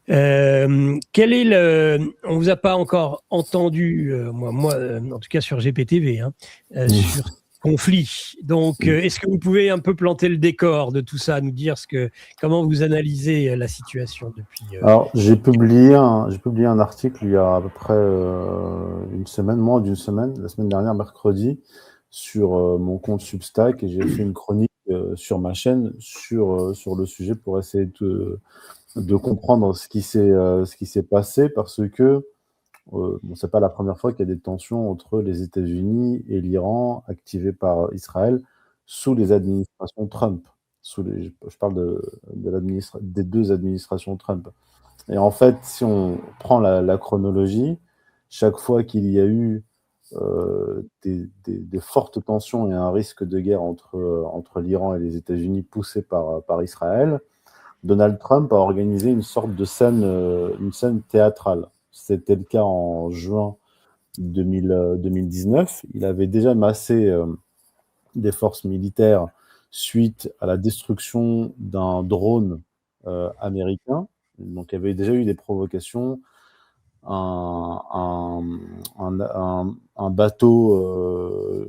Quel est on vous a pas encore entendu, en tout cas sur GPTV, hein, sur ce conflit. Donc, est-ce que vous pouvez un peu planter le décor de tout ça, nous dire comment vous analysez la situation depuis Alors, j'ai publié un article il y a à peu près une semaine, moins d'une semaine, la semaine dernière, mercredi, sur mon compte Substack, et j'ai fait une chronique sur ma chaîne sur le sujet pour essayer de comprendre ce qui s'est passé, parce que bon, c'est pas la première fois qu'il y a des tensions entre les États-Unis et l'Iran activées par Israël sous les administrations Trump. Je parle des deux administrations Trump. Et en fait, si on prend la chronologie, chaque fois qu'il y a eu des fortes tensions et un risque de guerre entre l'Iran et les États-Unis poussé par Israël, Donald Trump a organisé une sorte de une scène théâtrale. C'était le cas en juin 2019. Il avait déjà massé des forces militaires suite à la destruction d'un drone américain. Donc, il y avait déjà eu des provocations. Un, un bateau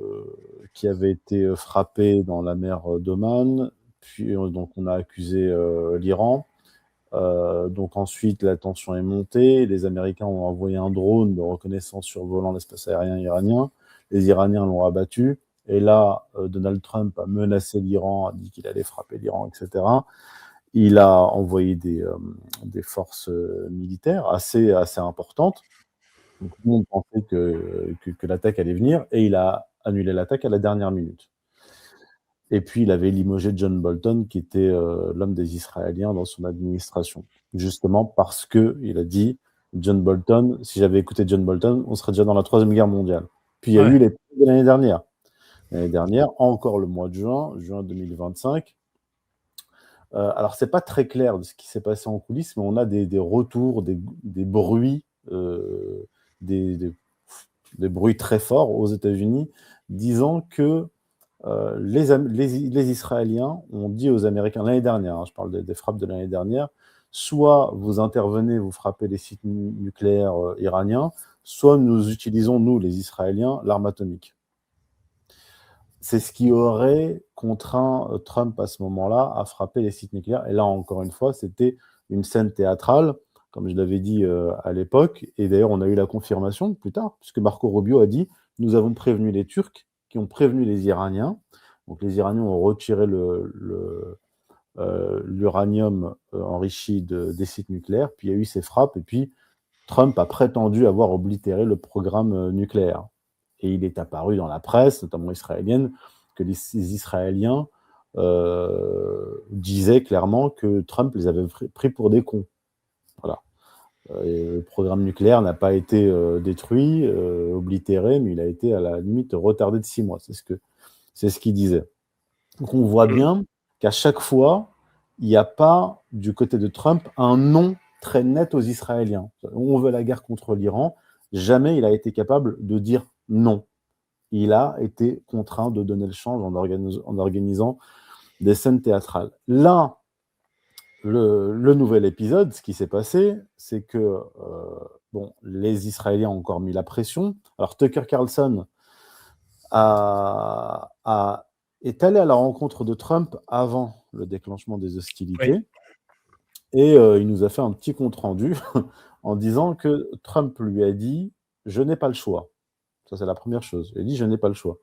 qui avait été frappé dans la mer d'Oman. Puis, donc, on a accusé l'Iran. Donc ensuite, la tension est montée. Les Américains ont envoyé un drone de reconnaissance survolant l'espace aérien iranien. Les Iraniens l'ont abattu. Et là, Donald Trump a menacé l'Iran, a dit qu'il allait frapper l'Iran, etc. Il a envoyé des forces militaires assez importantes. Donc, tout le monde pensait que l'attaque allait venir, et il a annulé l'attaque à la dernière minute. Et puis, il avait limogé John Bolton, qui était l'homme des Israéliens dans son administration. Justement parce qu'il a dit, John Bolton, si j'avais écouté John Bolton, on serait déjà dans la Troisième Guerre mondiale. Puis il y a eu les de l'année dernière. L'année dernière, encore le mois de juin 2025. Alors, c'est pas très clair de ce qui s'est passé en coulisses, mais on a des retours, des bruits, des bruits très forts aux États-Unis, disant que les Israéliens ont dit aux Américains l'année dernière, hein, je parle des frappes de l'année dernière, soit vous intervenez, vous frappez les sites nucléaires iraniens, soit nous utilisons, nous, les Israéliens, l'arme atomique. C'est ce qui aurait contraint Trump à ce moment-là à frapper les sites nucléaires. Et là, encore une fois, c'était une scène théâtrale, comme je l'avais dit à l'époque. Et d'ailleurs, on a eu la confirmation plus tard, puisque Marco Rubio a dit « Nous avons prévenu les Turcs, qui ont prévenu les Iraniens. » Donc les Iraniens ont retiré l'uranium enrichi des sites nucléaires, puis il y a eu ces frappes, et puis Trump a prétendu avoir oblitéré le programme nucléaire. Et il est apparu dans la presse, notamment israélienne, que les Israéliens disaient clairement que Trump les avait pris pour des cons. Voilà. Et le programme nucléaire n'a pas été détruit, oblitéré, mais il a été à la limite retardé de 6 mois. C'est ce qu'il disait. Donc on voit bien qu'à chaque fois, il n'y a pas, du côté de Trump, un non très net aux Israéliens. On veut la guerre contre l'Iran. Jamais il a été capable de dire non. Il a été contraint de donner le change en organisant des scènes théâtrales. Là, le nouvel épisode, ce qui s'est passé, c'est que les Israéliens ont encore mis la pression. Alors Tucker Carlson est allé à la rencontre de Trump avant le déclenchement des hostilités. Oui. Et il nous a fait un petit compte-rendu en disant que Trump lui a dit « Je n'ai pas le choix ». Ça, c'est la première chose. Il a dit « Je n'ai pas le choix ».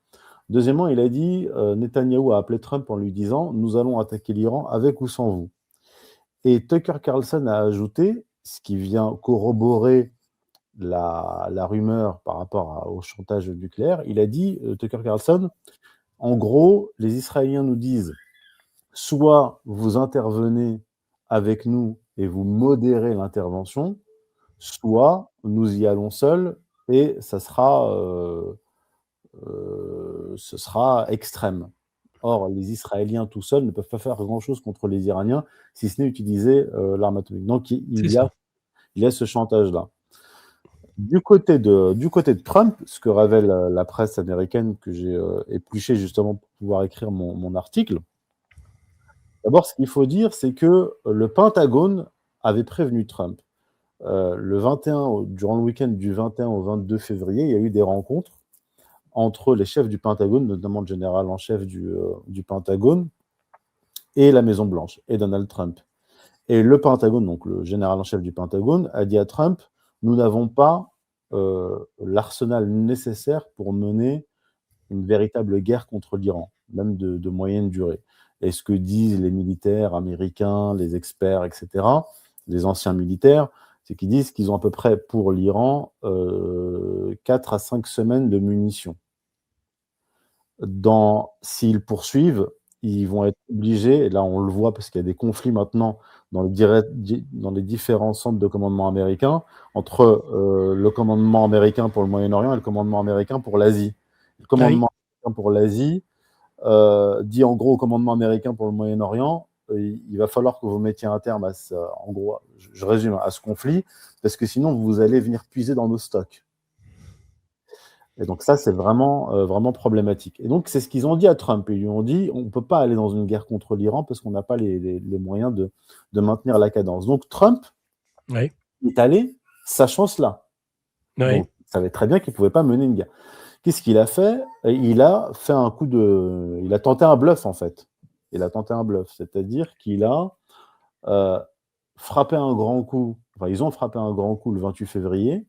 Deuxièmement, il a dit Netanyahou a appelé Trump en lui disant « Nous allons attaquer l'Iran avec ou sans vous ». Et Tucker Carlson a ajouté, ce qui vient corroborer la rumeur par rapport au chantage nucléaire, il a dit, Tucker Carlson, en gros, les Israéliens nous disent soit vous intervenez avec nous et vous modérez l'intervention, soit nous y allons seuls et ce sera extrême. Or, les Israéliens tout seuls ne peuvent pas faire grand-chose contre les Iraniens, si ce n'est utiliser l'arme atomique. Donc, il y a ce chantage-là. Du côté de Trump, ce que révèle la presse américaine que j'ai épluché justement pour pouvoir écrire mon article, d'abord, ce qu'il faut dire, c'est que le Pentagone avait prévenu Trump. Durant le week-end du 21 au 22 février, il y a eu des rencontres entre les chefs du Pentagone, notamment le général en chef du Pentagone, et la Maison-Blanche, et Donald Trump. Et le Pentagone, donc le général en chef du Pentagone, a dit à Trump, nous n'avons pas l'arsenal nécessaire pour mener une véritable guerre contre l'Iran, même de moyenne durée. Et ce que disent les militaires américains, les experts, etc., les anciens militaires, c'est qu'ils disent qu'ils ont à peu près pour l'Iran 4 à 5 semaines de munitions. S'ils poursuivent, ils vont être obligés, et là on le voit parce qu'il y a des conflits maintenant dans les différents centres de commandement américains, entre le commandement américain pour le Moyen-Orient et le commandement américain pour l'Asie. Le commandement américain pour l'Asie dit en gros au commandement américain pour le Moyen-Orient, il va falloir que vous mettiez un terme à ce, en gros, je résume, à ce conflit, parce que sinon vous allez venir puiser dans nos stocks. Et donc ça, c'est vraiment problématique. Et donc, c'est ce qu'ils ont dit à Trump. Ils lui ont dit, on ne peut pas aller dans une guerre contre l'Iran parce qu'on n'a pas les moyens de maintenir la cadence. Donc, Trump est allé sachant cela. Donc, il savait très bien qu'il ne pouvait pas mener une guerre. Qu'est-ce qu'il a fait? Il a fait il a tenté un bluff, en fait. Il a tenté un bluff. C'est-à-dire qu'il a frappé un grand coup. Enfin, ils ont frappé un grand coup le 28 février.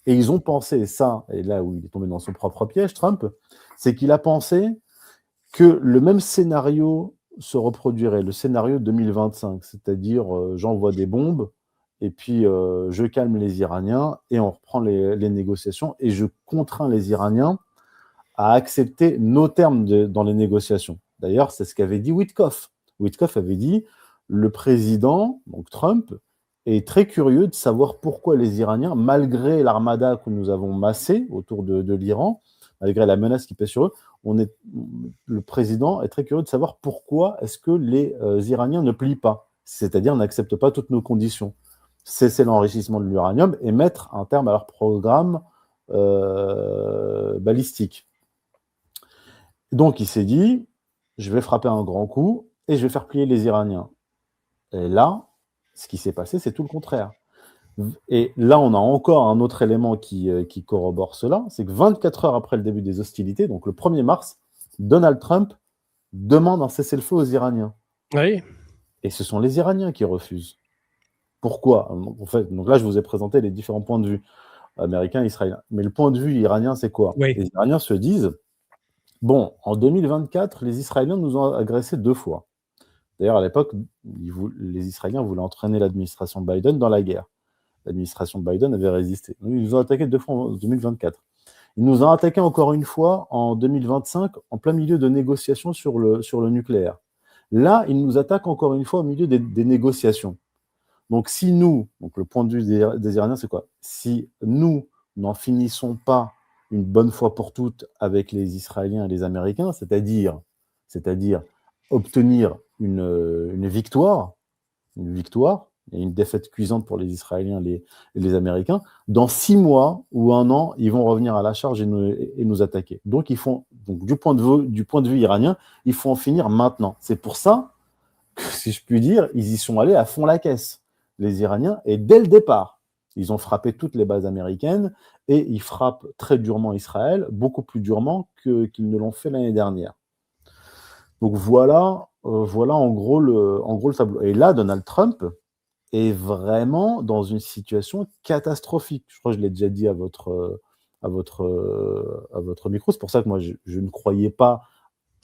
Et ils ont pensé ça, et là où il est tombé dans son propre piège, Trump, c'est qu'il a pensé que le même scénario se reproduirait, le scénario 2025, c'est-à-dire j'envoie des bombes, et puis je calme les Iraniens, et on reprend les négociations, et je contrains les Iraniens à accepter nos termes dans les négociations. D'ailleurs, c'est ce qu'avait dit Witkoff. Witkoff avait dit, le président, donc Trump, est très curieux de savoir pourquoi les Iraniens, malgré l'armada que nous avons massée autour de l'Iran, malgré la menace qui pèse sur eux, le président est très curieux de savoir pourquoi est-ce que les Iraniens ne plient pas, c'est-à-dire n'acceptent pas toutes nos conditions, cesser l'enrichissement de l'uranium et mettre un terme à leur programme balistique. Donc il s'est dit, je vais frapper un grand coup et je vais faire plier les Iraniens. Et là, ce qui s'est passé, c'est tout le contraire. Et là, on a encore un autre élément qui corrobore cela, c'est que 24 heures après le début des hostilités, donc le 1er mars, Donald Trump demande un cessez-le-feu aux Iraniens. Oui. Et ce sont les Iraniens qui refusent. Pourquoi? En fait, donc là, je vous ai présenté les différents points de vue américains, israéliens. Mais le point de vue iranien, c'est quoi? Les Iraniens se disent, bon, en 2024, les Israéliens nous ont agressés 2 fois. D'ailleurs, à l'époque, les Israéliens voulaient entraîner l'administration Biden dans la guerre. L'administration Biden avait résisté. Ils nous ont attaqué 2 fois en 2024. Ils nous ont attaqué encore une fois en 2025, en plein milieu de négociations sur le nucléaire. Là, ils nous attaquent encore une fois au milieu des négociations. Donc, si nous, donc le point de vue des Iraniens, c'est quoi? Si nous n'en finissons pas une bonne fois pour toutes avec les Israéliens et les Américains, c'est-à-dire obtenir une victoire et une défaite cuisante pour les Israéliens et les Américains, dans 6 mois ou 1 an, ils vont revenir à la charge et nous attaquer. Donc, du point de vue iranien, il faut en finir maintenant. C'est pour ça que, si je puis dire, ils y sont allés à fond la caisse, les Iraniens, et dès le départ, ils ont frappé toutes les bases américaines et ils frappent très durement Israël, beaucoup plus durement qu'ils ne l'ont fait l'année dernière. Donc voilà en gros le tableau. Et là, Donald Trump est vraiment dans une situation catastrophique. Je crois que je l'ai déjà dit à votre micro. C'est pour ça que moi, je ne croyais pas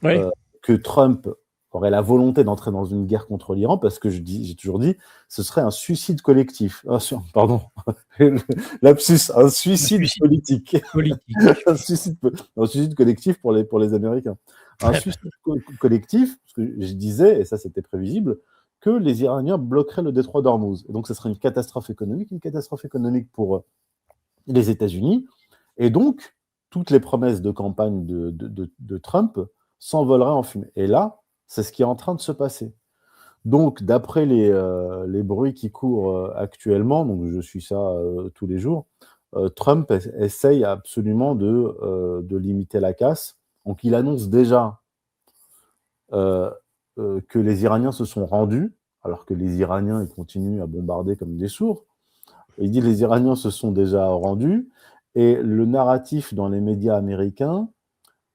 que Trump aurait la volonté d'entrer dans une guerre contre l'Iran, parce que j'ai toujours dit, ce serait un suicide collectif. Pardon, lapsus, un suicide politique. un suicide collectif pour les Américains. Un suicide collectif, parce que je disais, et ça c'était prévisible, que les Iraniens bloqueraient le détroit d'Ormuz. Et donc, ce serait une catastrophe économique pour les États-Unis. Et donc, toutes les promesses de campagne de Trump s'envoleraient en fumée. Et là, c'est ce qui est en train de se passer. Donc, d'après les bruits qui courent actuellement, donc je suis ça tous les jours, Trump essaye absolument de limiter la casse. Donc, il annonce déjà que les Iraniens se sont rendus alors que les Iraniens ils continuent à bombarder comme des sourds. Il dit les Iraniens se sont déjà rendus, et le narratif dans les médias américains,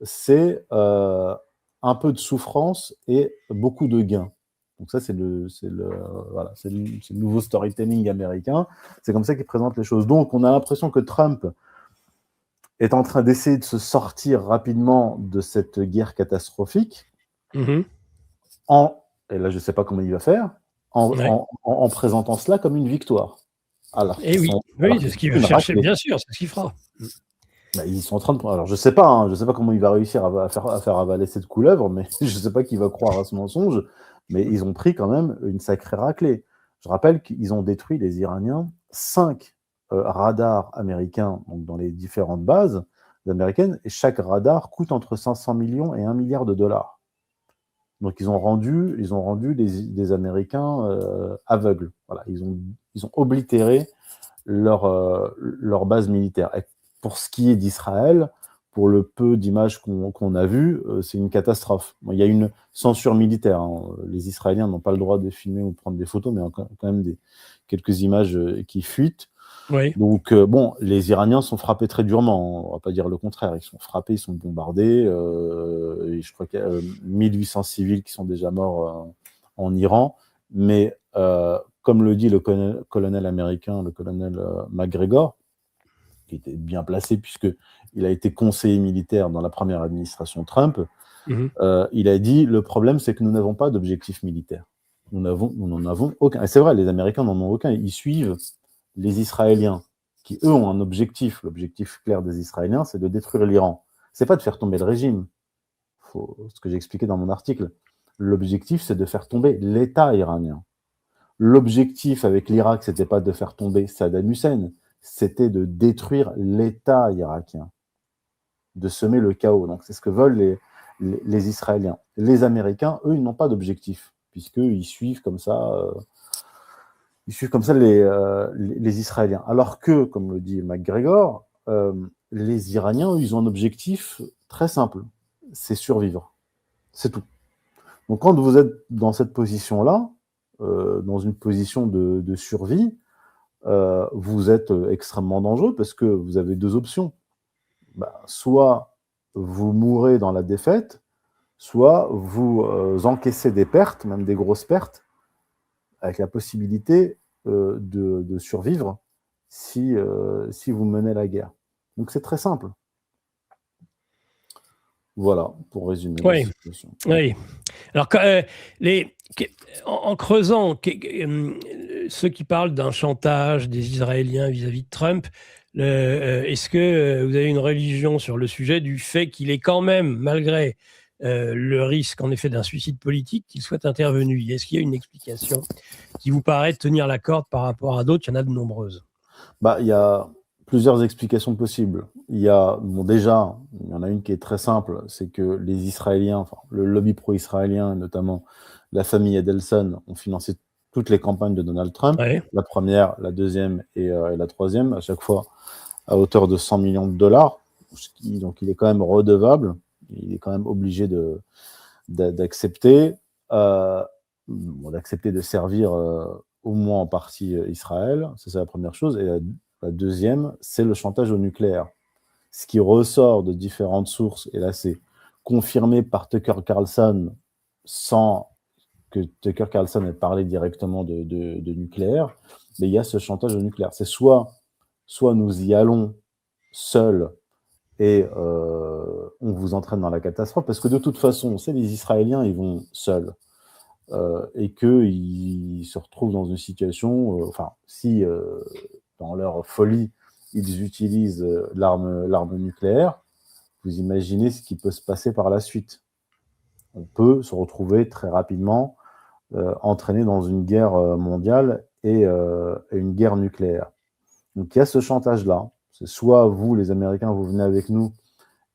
c'est un peu de souffrance et beaucoup de gains. Donc ça, c'est le nouveau storytelling américain. C'est comme ça qu'ils présentent les choses. Donc, on a l'impression que Trump est en train d'essayer de se sortir rapidement de cette guerre catastrophique, Mhm. et là, je ne sais pas comment il va faire, en présentant cela comme une victoire. Et oui, c'est ce qu'il va chercher, bien sûr, c'est ce qu'il fera. Ils sont en train de. Alors, je sais pas comment il va réussir à faire avaler cette couleuvre, mais je ne sais pas qui va croire à ce mensonge. Mais ils ont pris quand même une sacrée raclée. Je rappelle qu'ils ont détruit, les Iraniens, 5 radars américains, donc dans les différentes bases américaines, et chaque radar coûte entre 500 millions et 1 milliard de dollars. Donc ils ont rendu des Américains aveugles. Voilà, ils ont oblitéré leur base militaire. Et pour ce qui est d'Israël, pour le peu d'images qu'on a vues, c'est une catastrophe. Bon, il y a une censure militaire. Hein. Les Israéliens n'ont pas le droit de filmer ou de prendre des photos, mais quand même quelques images qui fuitent. Oui. Donc, les Iraniens sont frappés très durement. On ne va pas dire le contraire. Ils sont frappés, ils sont bombardés. Et je crois qu'il y a 1800 civils qui sont déjà morts en Iran. Mais comme le dit le colonel américain, le colonel McGregor, qui était bien placé puisqu'il a été conseiller militaire dans la première administration Trump, il a dit, le problème, c'est que nous n'avons pas d'objectif militaire. Nous n'en avons aucun. Et c'est vrai, les Américains n'en ont aucun. Ils suivent les Israéliens, qui, eux, ont un objectif. L'objectif clair des Israéliens, c'est de détruire l'Iran. C'est pas de faire tomber le régime. Ce que j'ai expliqué dans mon article. L'objectif, c'est de faire tomber l'État iranien. L'objectif avec l'Irak, c'était pas de faire tomber Saddam Hussein, c'était de détruire l'État irakien, de semer le chaos. Donc c'est ce que veulent les Israéliens. Les Américains, eux, ils n'ont pas d'objectif, puisqu'ils suivent comme ça, les Israéliens. Alors que, comme le dit McGregor, les Iraniens, eux, ils ont un objectif très simple, c'est survivre. C'est tout. Donc quand vous êtes dans cette position-là, dans une position de survie, vous êtes extrêmement dangereux parce que vous avez 2 options. Soit vous mourrez dans la défaite, soit vous encaissez des pertes, même des grosses pertes, avec la possibilité de survivre si vous menez la guerre. Donc c'est très simple. Voilà, pour résumer la situation. Oui. Alors, en creusant, ceux qui parlent d'un chantage des Israéliens vis-à-vis de Trump, est-ce que vous avez une religion sur le sujet du fait qu'il est quand même, malgré le risque en effet d'un suicide politique, qu'il soit intervenu? Est-ce qu'il y a une explication qui vous paraît tenir la corde par rapport à d'autres? Il y en a de nombreuses. Il y a plusieurs explications possibles. Déjà, il y en a une qui est très simple, c'est que les Israéliens, enfin, le lobby pro-israélien, notamment la famille Adelson, ont financé toutes les campagnes de Donald Trump, la première, la deuxième et la troisième, à chaque fois à hauteur de 100 millions de dollars. Donc il est quand même redevable, il est quand même obligé d'accepter de servir au moins en partie Israël. Ça, c'est la première chose. Et la deuxième, c'est le chantage au nucléaire. Ce qui ressort de différentes sources, et là c'est confirmé par Tucker Carlson sans que Tucker Carlson ait parlé directement de nucléaire, mais il y a ce chantage au nucléaire. C'est soit nous y allons seuls et on vous entraîne dans la catastrophe, parce que de toute façon, c'est les Israéliens, ils vont seuls. Et qu'ils se retrouvent dans une situation, si dans leur folie, ils utilisent l'arme nucléaire, vous imaginez ce qui peut se passer par la suite. On peut se retrouver très rapidement entraîné dans une guerre mondiale et une guerre nucléaire. Donc il y a ce chantage-là. C'est soit vous, les Américains, vous venez avec nous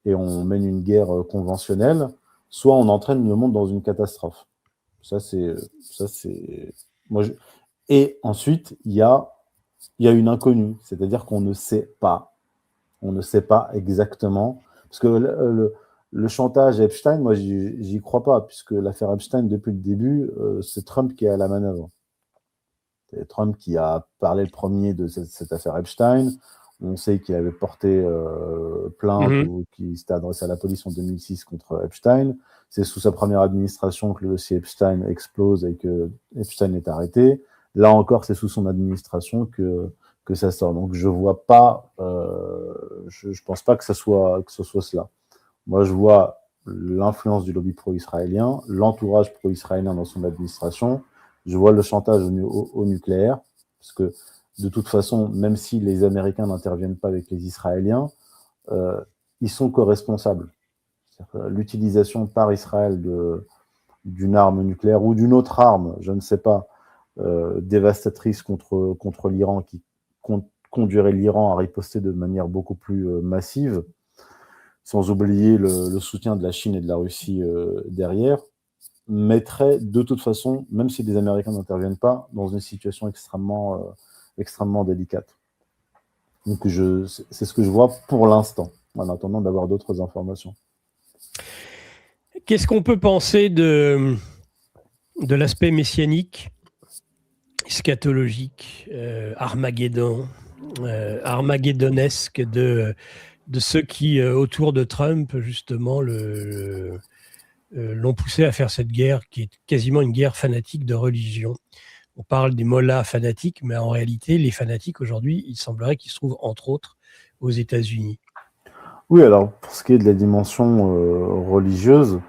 et on mène une guerre conventionnelle, soit on entraîne le monde dans une catastrophe. Et ensuite, il y a une inconnue, c'est-à-dire qu'on ne sait pas. On ne sait pas exactement, parce que Le chantage à Epstein, moi, j'y crois pas, puisque l'affaire Epstein, depuis le début, c'est Trump qui est à la manœuvre. C'est Trump qui a parlé le premier de cette affaire Epstein. On sait qu'il avait porté plainte ou qu'il s'était adressé à la police en 2006 contre Epstein. C'est sous sa première administration que le dossier Epstein explose et que Epstein est arrêté. Là encore, c'est sous son administration que ça sort. Donc je vois pas, je pense pas que ce soit cela. Moi, je vois l'influence du lobby pro-israélien, l'entourage pro-israélien dans son administration. Je vois le chantage au nucléaire, parce que de toute façon, même si les Américains n'interviennent pas avec les Israéliens, ils sont co-responsables. L'utilisation par Israël d'une arme nucléaire ou d'une autre arme, je ne sais pas, dévastatrice contre l'Iran, qui conduirait l'Iran à riposter de manière beaucoup plus massive, sans oublier le soutien de la Chine et de la Russie derrière, mettrait de toute façon, même si les Américains n'interviennent pas, dans une situation extrêmement délicate. Donc c'est ce que je vois pour l'instant, en attendant d'avoir d'autres informations. Qu'est-ce qu'on peut penser de l'aspect messianique, eschatologique, armagédonesque de ceux qui, autour de Trump, justement, l'ont poussé à faire cette guerre qui est quasiment une guerre fanatique de religion. On parle des mollahs fanatiques, mais en réalité, les fanatiques aujourd'hui, il semblerait qu'ils se trouvent entre autres aux États-Unis. Oui, alors pour ce qui est de la dimension religieuse,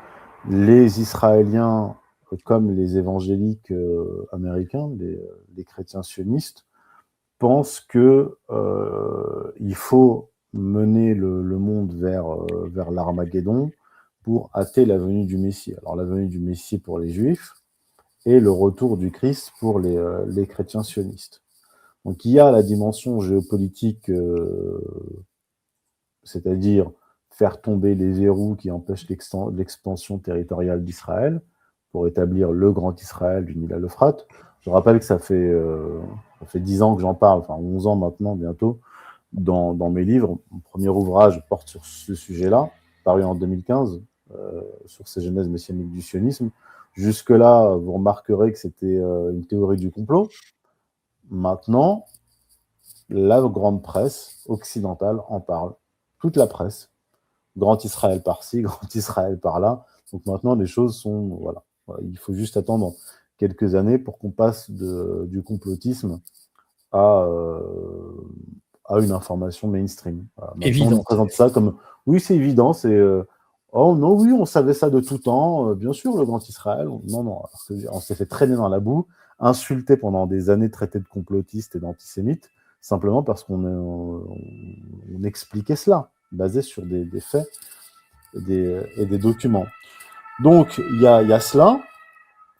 les Israéliens, comme les évangéliques américains, les chrétiens sionistes, pensent que il faut mener le monde vers l'Armageddon pour hâter la venue du Messie. Alors la venue du Messie pour les Juifs et le retour du Christ pour les chrétiens sionistes. Donc il y a la dimension géopolitique, c'est-à-dire faire tomber les verrous qui empêchent l'expansion territoriale d'Israël pour établir le grand Israël du Nil à l'Euphrate. Je rappelle que ça fait 10 ans que j'en parle, enfin 11 ans maintenant bientôt, dans mes livres. Mon premier ouvrage porte sur ce sujet-là, paru en 2015, sur ces genèses messianiques du sionisme. Jusque-là, vous remarquerez que c'était une théorie du complot. Maintenant, la grande presse occidentale en parle. Toute la presse. Grand Israël par-ci, Grand Israël par-là. Donc maintenant, les choses sont... Voilà. Il faut juste attendre quelques années pour qu'on passe du complotisme à une information mainstream. Voilà. Évident. On présente ça comme... Oui, c'est évident, c'est... oh non, oui, on savait ça de tout temps. Bien sûr, le Grand Israël. Non, parce on s'est fait traîner dans la boue, insulté pendant des années, traité de complotiste et d'antisémite, simplement parce qu'on expliquait cela, basé sur des faits et des documents. Donc, il y a cela,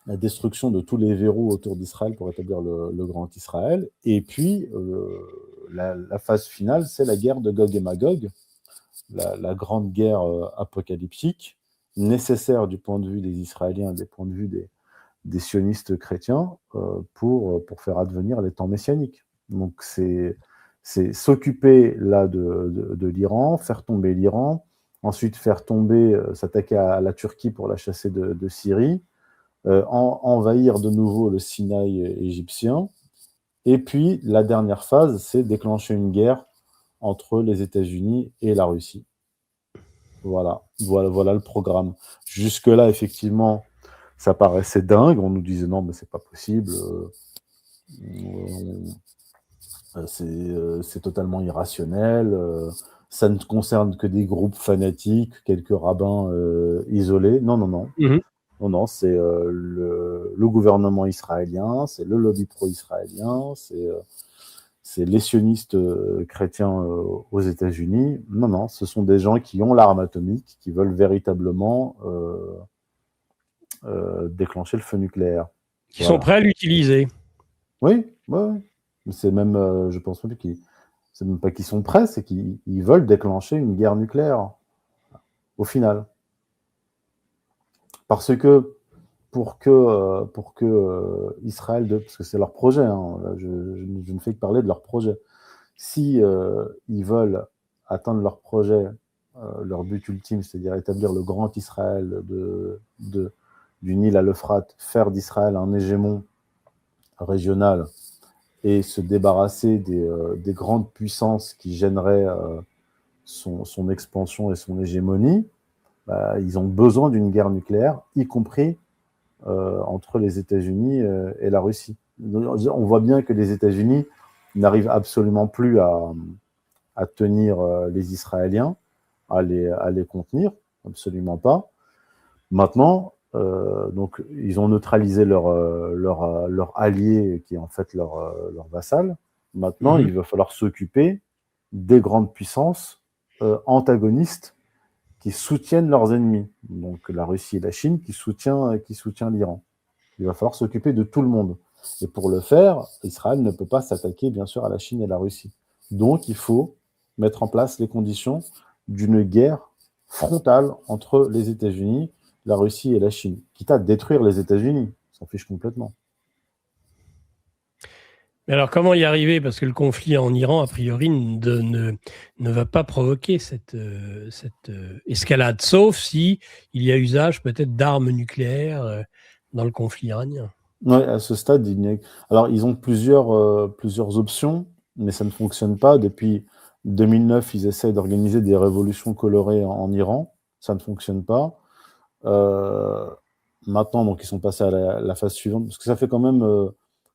la destruction de tous les verrous autour d'Israël pour établir le Grand Israël. Et puis, la phase finale, c'est la guerre de Gog et Magog, la grande guerre apocalyptique, nécessaire du point de vue des Israéliens, du point de vue des sionistes chrétiens, pour faire advenir les temps messianiques. Donc c'est s'occuper là de l'Iran, faire tomber l'Iran, ensuite faire tomber, s'attaquer à la Turquie pour la chasser de Syrie, envahir de nouveau le Sinaï égyptien, et puis la dernière phase, c'est déclencher une guerre entre les États-Unis et la Russie. Voilà le programme. Jusque-là, effectivement, ça paraissait dingue. On nous disait non, mais c'est pas possible. C'est totalement irrationnel. Ça ne concerne que des groupes fanatiques, quelques rabbins isolés. Non. Mm-hmm. Non, c'est le gouvernement israélien, c'est le lobby pro-israélien, c'est les sionistes chrétiens aux États-Unis. Non, ce sont des gens qui ont l'arme atomique, qui veulent véritablement déclencher le feu nucléaire. Qui sont prêts à l'utiliser. Oui. C'est même, je pense même c'est même pas qu'ils sont prêts, c'est qu'ils veulent déclencher une guerre nucléaire, au final. Parce que pour que Israël, parce que c'est leur projet, hein, je ne fais que parler de leur projet. Si ils veulent atteindre leur projet leur but ultime, c'est-à-dire établir le grand Israël du Nil à l'Euphrate, faire d'Israël un hégémon régional et se débarrasser des grandes puissances qui gêneraient son expansion et son hégémonie, ils ont besoin d'une guerre nucléaire, y compris entre les États-Unis et la Russie. On voit bien que les États-Unis n'arrivent absolument plus à tenir les Israéliens, à les contenir, absolument pas. Maintenant, donc, ils ont neutralisé leur allié, qui est en fait leur vassal. Maintenant, il va falloir s'occuper des grandes puissances antagonistes qui soutiennent leurs ennemis. Donc, la Russie et la Chine qui soutient l'Iran. Il va falloir s'occuper de tout le monde. Et pour le faire, Israël ne peut pas s'attaquer, bien sûr, à la Chine et la Russie. Donc, il faut mettre en place les conditions d'une guerre frontale entre les États-Unis, la Russie et la Chine, quitte à détruire les États-Unis. On s'en fiche complètement. Mais alors, comment y arriver? Parce que le conflit en Iran, a priori, ne va pas provoquer cette escalade, sauf si il y a usage peut-être d'armes nucléaires dans le conflit iranien. Oui, à ce stade, alors ils ont plusieurs options, mais ça ne fonctionne pas. Depuis 2009, ils essaient d'organiser des révolutions colorées en Iran. Ça ne fonctionne pas. Maintenant, donc, ils sont passés à la phase suivante, parce que ça fait quand même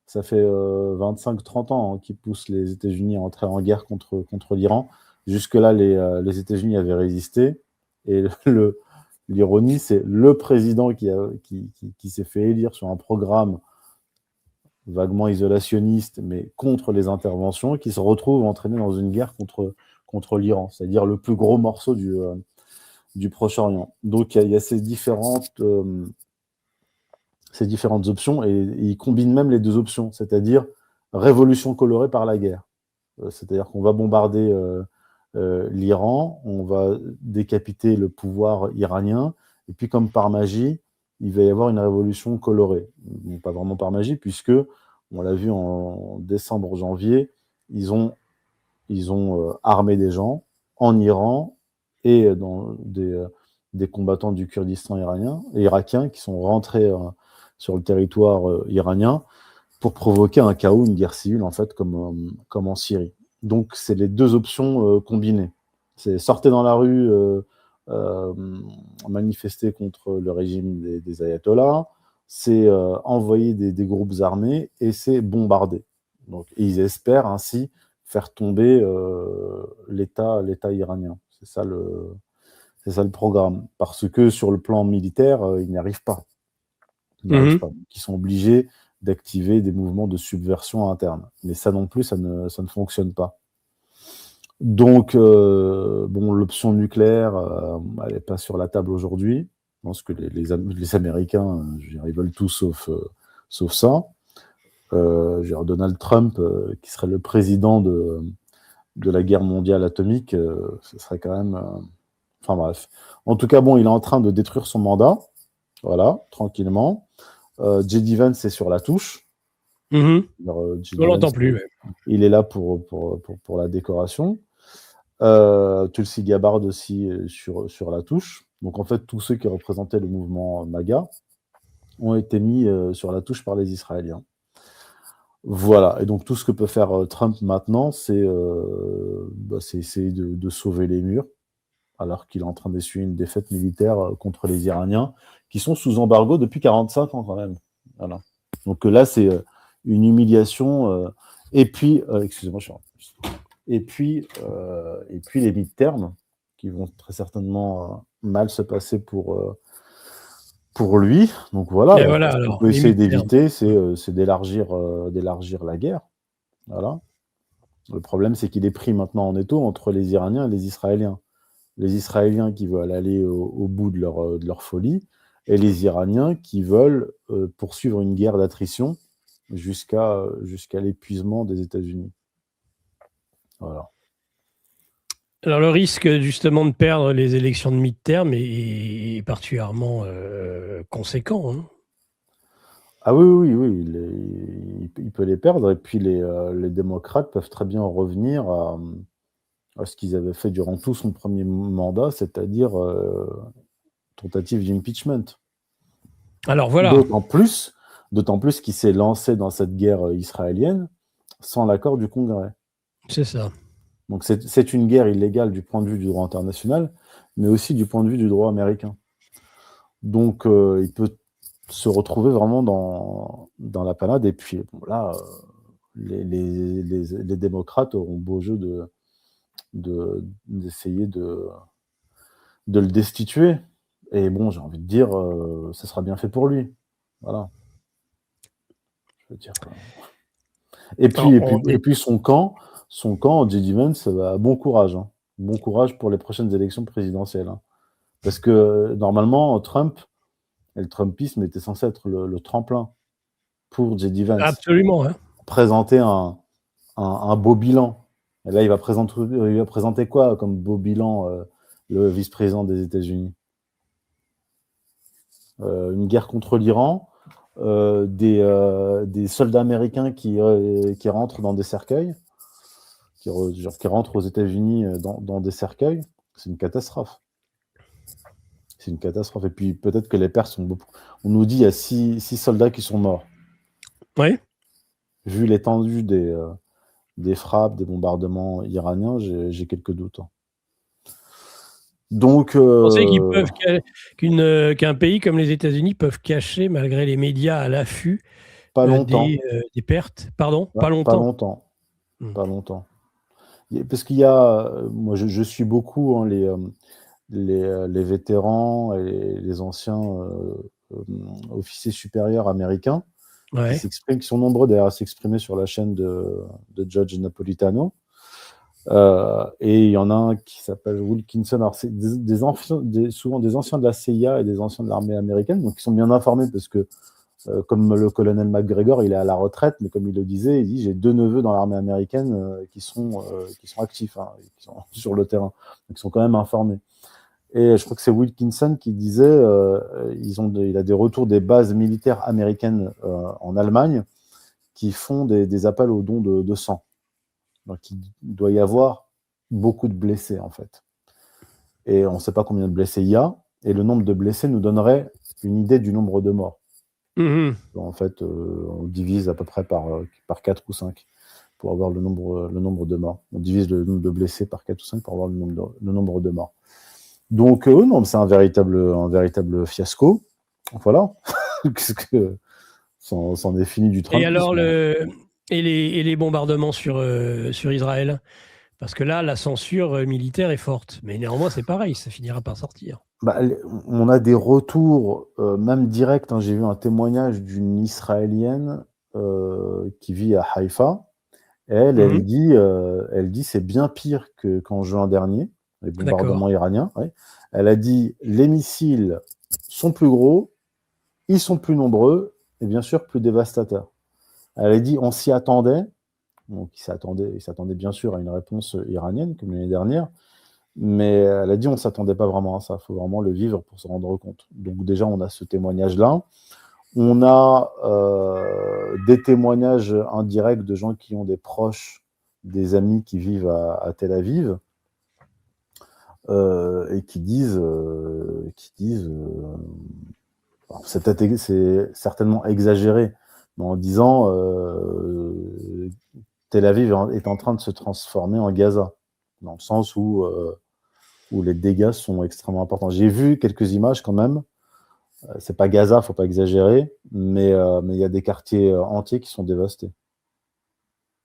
25-30 ans qu'ils poussent les États-Unis à entrer en guerre contre l'Iran. Jusque-là, les États-Unis avaient résisté. Et l'ironie, c'est le président qui s'est fait élire sur un programme vaguement isolationniste, mais contre les interventions, qui se retrouve entraîné dans une guerre contre l'Iran, c'est-à-dire le plus gros morceau du Proche-Orient. Donc, il y a ces différentes options, et ils combinent même les deux options, c'est-à-dire révolution colorée par la guerre. C'est-à-dire qu'on va bombarder l'Iran, on va décapiter le pouvoir iranien, et puis comme par magie, il va y avoir une révolution colorée. Donc, pas vraiment par magie, puisque, on l'a vu en décembre, janvier, ils ont armé des gens en Iran et dans des combattants du Kurdistan irakien qui sont rentrés sur le territoire iranien pour provoquer un chaos, une guerre civile, en fait, comme en Syrie. Donc, c'est les deux options combinées. C'est sortez dans la rue, manifester contre le régime des ayatollahs, c'est envoyer des groupes armés, et c'est bombarder. Donc, et ils espèrent ainsi faire tomber l'État iranien. C'est ça le programme. Parce que sur le plan militaire, ils n'y arrivent pas. Ils sont obligés d'activer des mouvements de subversion interne. Mais ça non plus, ça ne fonctionne pas. Donc, l'option nucléaire, elle n'est pas sur la table aujourd'hui. Je pense que les Américains, ils veulent tout sauf ça. Donald Trump, qui serait le président de la guerre mondiale atomique, ce serait quand même... Enfin bref. En tout cas, il est en train de détruire son mandat. Voilà, tranquillement. J.D. Vance est sur la touche. On l'entend plus. Il est là pour la décoration. Tulsi Gabbard aussi sur la touche. Donc en fait, tous ceux qui représentaient le mouvement MAGA ont été mis sur la touche par les Israéliens. Voilà. Et donc tout ce que peut faire Trump maintenant, c'est essayer de sauver les murs, alors qu'il est en train d'essuyer une défaite militaire contre les Iraniens, qui sont sous embargo depuis 45 ans quand même. Voilà. Donc là, c'est une humiliation. Et puis, excusez-moi, et puis les midterms, qui vont très certainement mal se passer pour lui. Donc voilà, ce qu'on peut essayer d'éviter, c'est d'élargir la guerre. Voilà. Le problème, c'est qu'il est pris maintenant en étau entre les Iraniens et les Israéliens. Les Israéliens qui veulent aller au bout de leur folie, et les Iraniens qui veulent poursuivre une guerre d'attrition jusqu'à l'épuisement des États-Unis. Voilà. Alors, le risque, justement, de perdre les élections de mi-terme est particulièrement conséquent. Hein. Ah oui, il peut les perdre. Et puis, les démocrates peuvent très bien revenir ce qu'ils avaient fait durant tout son premier mandat, c'est-à-dire tentative d'impeachment. Alors voilà. D'autant plus qu'il s'est lancé dans cette guerre israélienne sans l'accord du Congrès. C'est ça. Donc c'est une guerre illégale du point de vue du droit international, mais aussi du point de vue du droit américain. Donc il peut se retrouver vraiment dans la panade. Et puis bon, là, les démocrates auront beau jeu d'essayer de le destituer. Et bon, j'ai envie de dire, ça sera bien fait pour lui. Voilà. Je veux dire. Et puis son camp, J.D. Vance, bon courage. Hein. Bon courage pour les prochaines élections présidentielles. Hein. Parce que normalement, Trump, et le Trumpisme était censé être le tremplin pour J.D. Vance. Absolument. Hein. Présenter un beau bilan. Et là, il va présenter quoi comme beau bilan, le vice-président des États-Unis? Une guerre contre l'Iran, des soldats américains qui rentrent dans des cercueils, qui rentrent aux États-Unis dans des cercueils. C'est une catastrophe. C'est une catastrophe. Et puis peut-être que les pertes sont beaucoup. On nous dit qu'il y a 6 soldats qui sont morts. Oui. Vu l'étendue des frappes, des bombardements iraniens, j'ai quelques doutes. Hein. Donc, vous pensez qu'un pays comme les États-Unis peuvent cacher, malgré les médias à l'affût, des pertes? Pardon, pas longtemps. Pas longtemps. Parce qu'il y a, moi je suis beaucoup hein, les vétérans et les anciens officiers supérieurs américains qui sont nombreux d'ailleurs à s'exprimer sur la chaîne de Judge Napolitano. Et il y en a un qui s'appelle Wilkinson. Alors c'est souvent des anciens de la CIA et des anciens de l'armée américaine, donc ils sont bien informés parce que comme le colonel McGregor, il est à la retraite, mais comme il le disait, il dit j'ai 2 neveux dans l'armée américaine qui sont actifs, hein, qui sont sur le terrain, donc ils sont quand même informés. Et je crois que c'est Wilkinson qui disait il a des retours des bases militaires américaines en Allemagne qui font des appels aux dons de sang. Donc il doit y avoir beaucoup de blessés en fait. Et on ne sait pas combien de blessés il y a, et le nombre de blessés nous donnerait une idée du nombre de morts. Mmh. En fait, on divise à peu près par 4 ou 5 pour avoir le nombre de morts. On divise le nombre de blessés par 4 ou 5 pour avoir le nombre de morts. Donc, non, c'est un véritable fiasco. Voilà. C'en est fini du Trump. Et alors, les bombardements sur Israël? Parce que là, la censure militaire est forte. Mais néanmoins, c'est pareil, ça finira par sortir. On a des retours, même directs. Hein. J'ai vu un témoignage d'une Israélienne qui vit à Haïfa. Elle dit c'est bien pire qu'en juin dernier, les bombardements iraniens. Ouais. Elle a dit les missiles sont plus gros, ils sont plus nombreux et bien sûr plus dévastateurs. Elle a dit on s'y attendait. Donc il s'attendait bien sûr à une réponse iranienne comme l'année dernière. Mais elle a dit on ne s'attendait pas vraiment à ça, il faut vraiment le vivre pour se rendre compte. Donc déjà, on a ce témoignage-là. On a des témoignages indirects de gens qui ont des proches, des amis qui vivent à Tel Aviv et qui disent c'est certainement exagéré, mais en disant Tel Aviv est en train de se transformer en Gaza, dans le sens où les dégâts sont extrêmement importants. J'ai vu quelques images quand même. C'est pas Gaza, faut pas exagérer, mais il y a des quartiers entiers qui sont dévastés.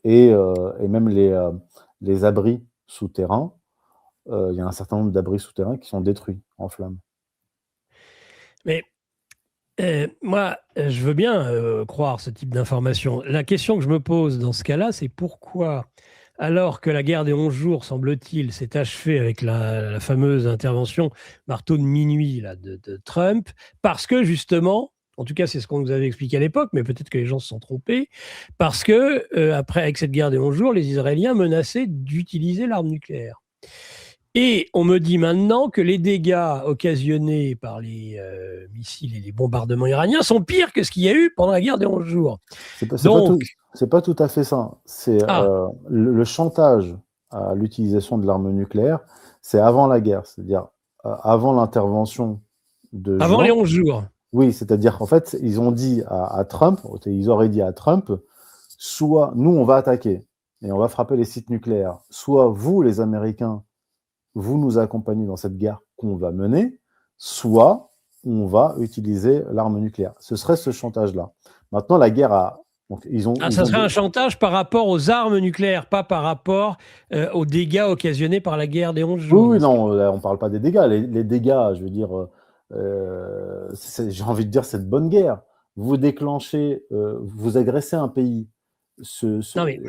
Et même les abris souterrains, il y a un certain nombre d'abris souterrains qui sont détruits en flammes. Mais moi, je veux bien croire ce type d'information. La question que je me pose dans ce cas-là, c'est pourquoi, alors que la guerre des 11 jours, semble-t-il, s'est achevée avec la fameuse intervention marteau de minuit là, de Trump, parce que justement, en tout cas c'est ce qu'on nous avait expliqué à l'époque, mais peut-être que les gens se sont trompés, parce que après, avec cette guerre des 11 jours, les Israéliens menaçaient d'utiliser l'arme nucléaire. Et on me dit maintenant que les dégâts occasionnés par les missiles et les bombardements iraniens sont pires que ce qu'il y a eu pendant la guerre des 11 jours. C'est pas tout à fait ça. C'est le chantage à l'utilisation de l'arme nucléaire, c'est avant la guerre, c'est-à-dire avant l'intervention de Avant les juin. 11 jours. Oui, c'est-à-dire qu'en fait, ils ont dit à Trump, ils auraient dit à Trump, soit nous, on va attaquer et on va frapper les sites nucléaires, soit vous, les Américains, vous nous accompagnez dans cette guerre qu'on va mener, soit on va utiliser l'arme nucléaire. Ce serait ce chantage-là. Maintenant, la guerre a... Donc, Ça serait un chantage par rapport aux armes nucléaires, pas par rapport aux dégâts occasionnés par la guerre des 11 jours. Oui, non, on ne parle pas des dégâts. Les dégâts, je veux dire, j'ai envie de dire, c'est de bonne guerre. Vous déclenchez, vous agressez un pays. Non, mais...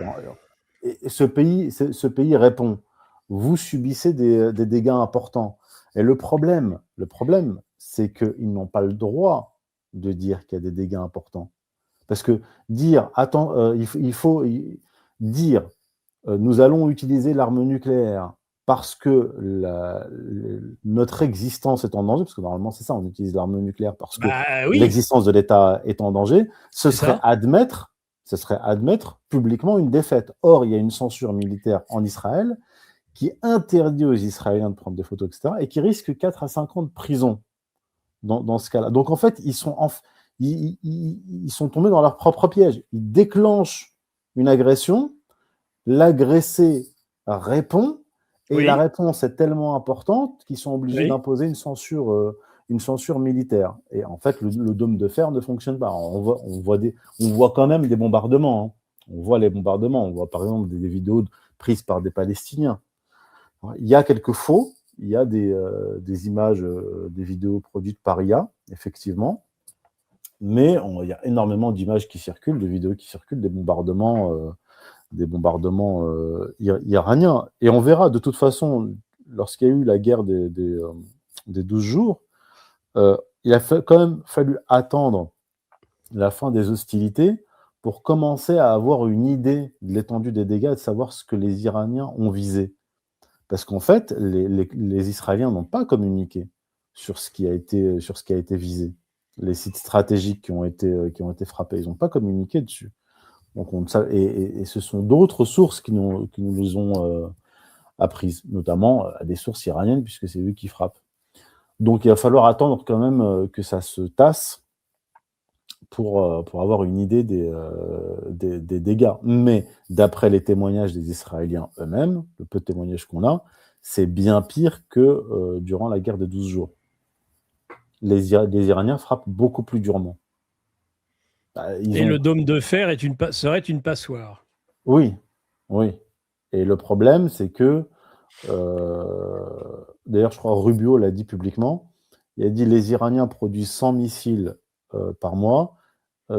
Et ce pays répond. Vous subissez des dégâts importants. Et le problème, c'est qu'ils n'ont pas le droit de dire qu'il y a des dégâts importants. Parce que dire, attends, il faut dire, nous allons utiliser l'arme nucléaire parce que notre existence est en danger, parce que normalement c'est ça, on utilise l'arme nucléaire parce que l'existence de l'État est en danger, ce serait admettre publiquement une défaite. Or, il y a une censure militaire en Israël qui interdit aux Israéliens de prendre des photos, etc., et qui risque 4 à 5 ans de prison dans ce cas-là. Donc en fait, ils sont tombés dans leur propre piège. Ils déclenchent une agression, l'agressé répond, et la réponse est tellement importante qu'ils sont obligés d'imposer une censure militaire. Et en fait, le dôme de fer ne fonctionne pas. On voit quand même des bombardements. Hein. On voit les bombardements. On voit par exemple des vidéos prises par des Palestiniens. Il y a quelques faux. Il y a des images, des vidéos produites par IA, effectivement. Mais il y a énormément d'images qui circulent, de vidéos qui circulent, des bombardements iraniens. Et on verra, de toute façon, lorsqu'il y a eu la guerre des 12 jours, il a quand même fallu attendre la fin des hostilités pour commencer à avoir une idée de l'étendue des dégâts et de savoir ce que les Iraniens ont visé. Parce qu'en fait, les Israéliens n'ont pas communiqué sur ce qui a été visé. Les sites stratégiques qui ont été frappés, ils n'ont pas communiqué dessus. Donc et ce sont d'autres sources qui nous les ont apprises, notamment des sources iraniennes, puisque c'est eux qui frappent. Donc il va falloir attendre quand même que ça se tasse pour avoir une idée des dégâts. Mais d'après les témoignages des Israéliens eux-mêmes, le peu de témoignages qu'on a, c'est bien pire que durant la guerre des 12 jours. Les Iraniens frappent beaucoup plus durement. Le dôme de fer serait une passoire. Oui. Et le problème, c'est que, d'ailleurs, je crois Rubio l'a dit publiquement, il a dit les Iraniens produisent 100 missiles par mois,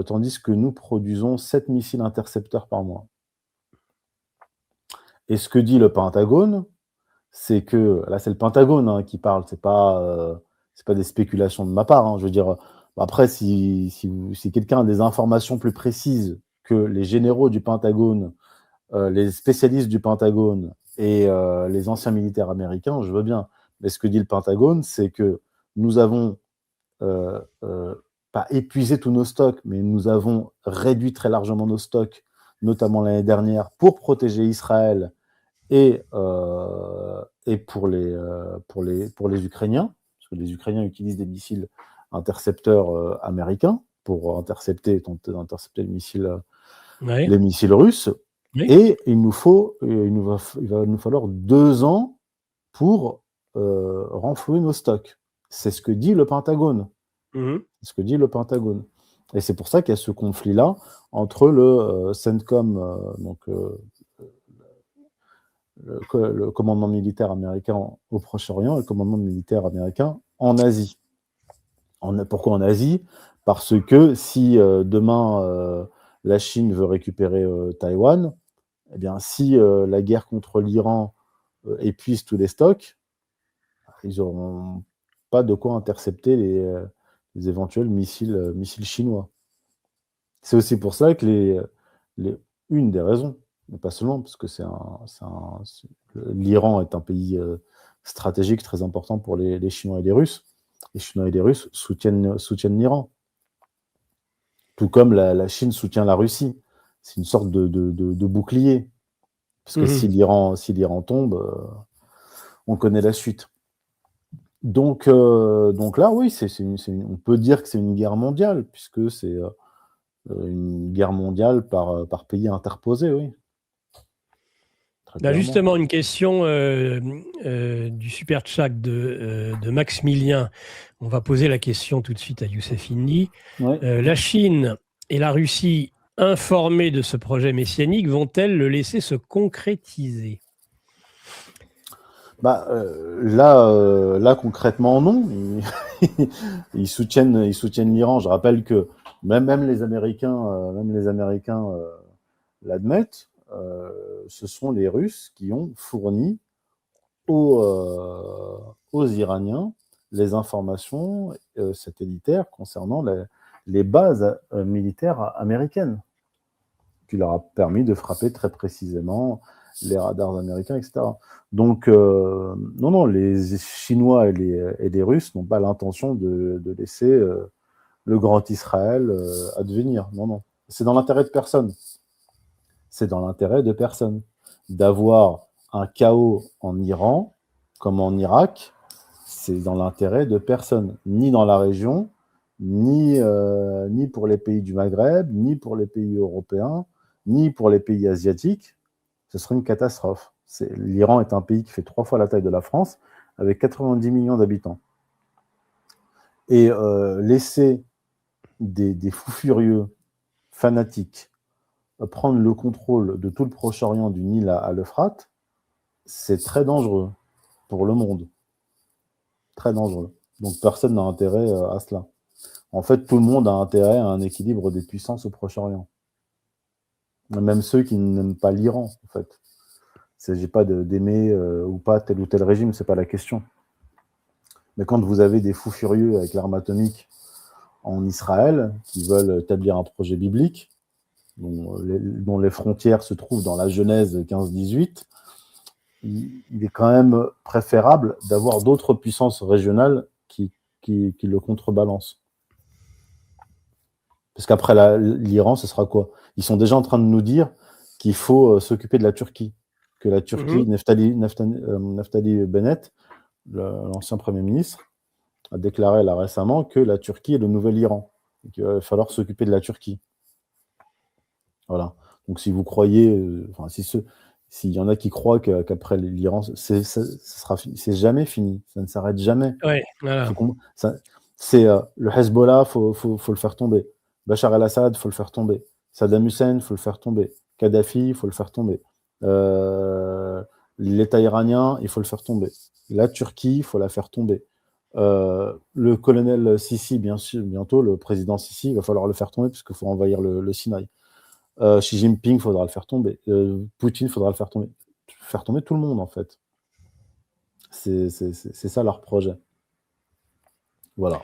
tandis que nous produisons 7 missiles intercepteurs par mois. Et ce que dit le Pentagone, c'est que, là c'est le Pentagone qui parle, c'est pas des spéculations de ma part, hein, je veux dire, après si quelqu'un a des informations plus précises que les généraux du Pentagone, les spécialistes du Pentagone et les anciens militaires américains, je veux bien, mais ce que dit le Pentagone, c'est que nous avons pas épuisé tous nos stocks, mais nous avons réduit très largement nos stocks, notamment l'année dernière, pour protéger Israël et pour les Ukrainiens, parce que les Ukrainiens utilisent des missiles intercepteurs américains pour tenter d'intercepter les missiles russes. Oui. Et il va nous falloir 2 ans pour renflouer nos stocks. C'est ce que dit le Pentagone. C'est ce que dit le Pentagone. Et c'est pour ça qu'il y a ce conflit-là entre le CENTCOM, donc le commandement militaire américain au Proche-Orient et le commandement militaire américain en Asie. Pourquoi en Asie ? Parce que si demain la Chine veut récupérer Taïwan, eh bien, si la guerre contre l'Iran épuise tous les stocks, ils n'auront pas de quoi intercepter les éventuels missiles chinois. C'est aussi pour ça que une des raisons, mais pas seulement, parce que l'Iran est un pays stratégique très important pour les Chinois et les Russes. Les Chinois et les Russes soutiennent l'Iran. Tout comme la Chine soutient la Russie. C'est une sorte de bouclier. Parce que si l'Iran tombe, on connaît la suite. Donc là, oui, on peut dire que c'est une guerre mondiale, puisque c'est une guerre mondiale par pays interposé, oui. Là, justement, une question du super chat de Maximilien. On va poser la question tout de suite à Youssef Indy. Ouais. La Chine et la Russie, informées de ce projet messianique, vont-elles le laisser se concrétiser? Là, concrètement, non. Ils soutiennent l'Iran. Je rappelle que même les Américains l'admettent. Ce sont les Russes qui ont fourni aux Iraniens les informations satellitaires concernant les bases militaires américaines, qui leur a permis de frapper très précisément les radars américains, etc. Donc, non, les Chinois et les Russes n'ont pas l'intention de laisser le grand Israël advenir. Non, non. C'est dans l'intérêt de personne. C'est dans l'intérêt de personne. D'avoir un chaos en Iran, comme en Irak, c'est dans l'intérêt de personne. Ni dans la région, ni pour les pays du Maghreb, ni pour les pays européens, ni pour les pays asiatiques. Ce serait une catastrophe. L'Iran est un pays qui fait 3 fois la taille de la France, avec 90 millions d'habitants. Et laisser des fous furieux, fanatiques, prendre le contrôle de tout le Proche-Orient, du Nil à l'Euphrate, c'est très dangereux pour le monde. Très dangereux. Donc personne n'a intérêt à cela. En fait, tout le monde a intérêt à un équilibre des puissances au Proche-Orient. Même ceux qui n'aiment pas l'Iran, en fait. Il ne s'agit pas d'aimer ou pas tel ou tel régime, c'est pas la question. Mais quand vous avez des fous furieux avec l'arme atomique en Israël, qui veulent établir un projet biblique, dont les frontières se trouvent dans la Genèse 15-18, il est quand même préférable d'avoir d'autres puissances régionales qui le contrebalancent. Parce qu'après l'Iran, ce sera quoi? Ils sont déjà en train de nous dire qu'il faut s'occuper de la Turquie. Que la Turquie, Naftali Bennett, l'ancien Premier ministre, a déclaré là récemment que la Turquie est le nouvel Iran. Et qu'il va falloir s'occuper de la Turquie. Voilà. Donc si vous croyez, s'il y en a qui croient qu'après l'Iran, c'est jamais fini. Ça ne s'arrête jamais. Ouais, voilà. Le Hezbollah, faut le faire tomber. Bachar el-Assad, faut le faire tomber. Saddam Hussein, faut le faire tomber. Kadhafi, il faut le faire tomber. L'État iranien, il faut le faire tomber. La Turquie, il faut la faire tomber. Le colonel Sisi, bien sûr, bientôt, le président Sisi, il va falloir le faire tomber parce qu'il faut envahir le Sinaï. Xi Jinping, il faudra le faire tomber. Poutine, il faudra le faire tomber. Faire tomber tout le monde, en fait. C'est ça leur projet. Voilà.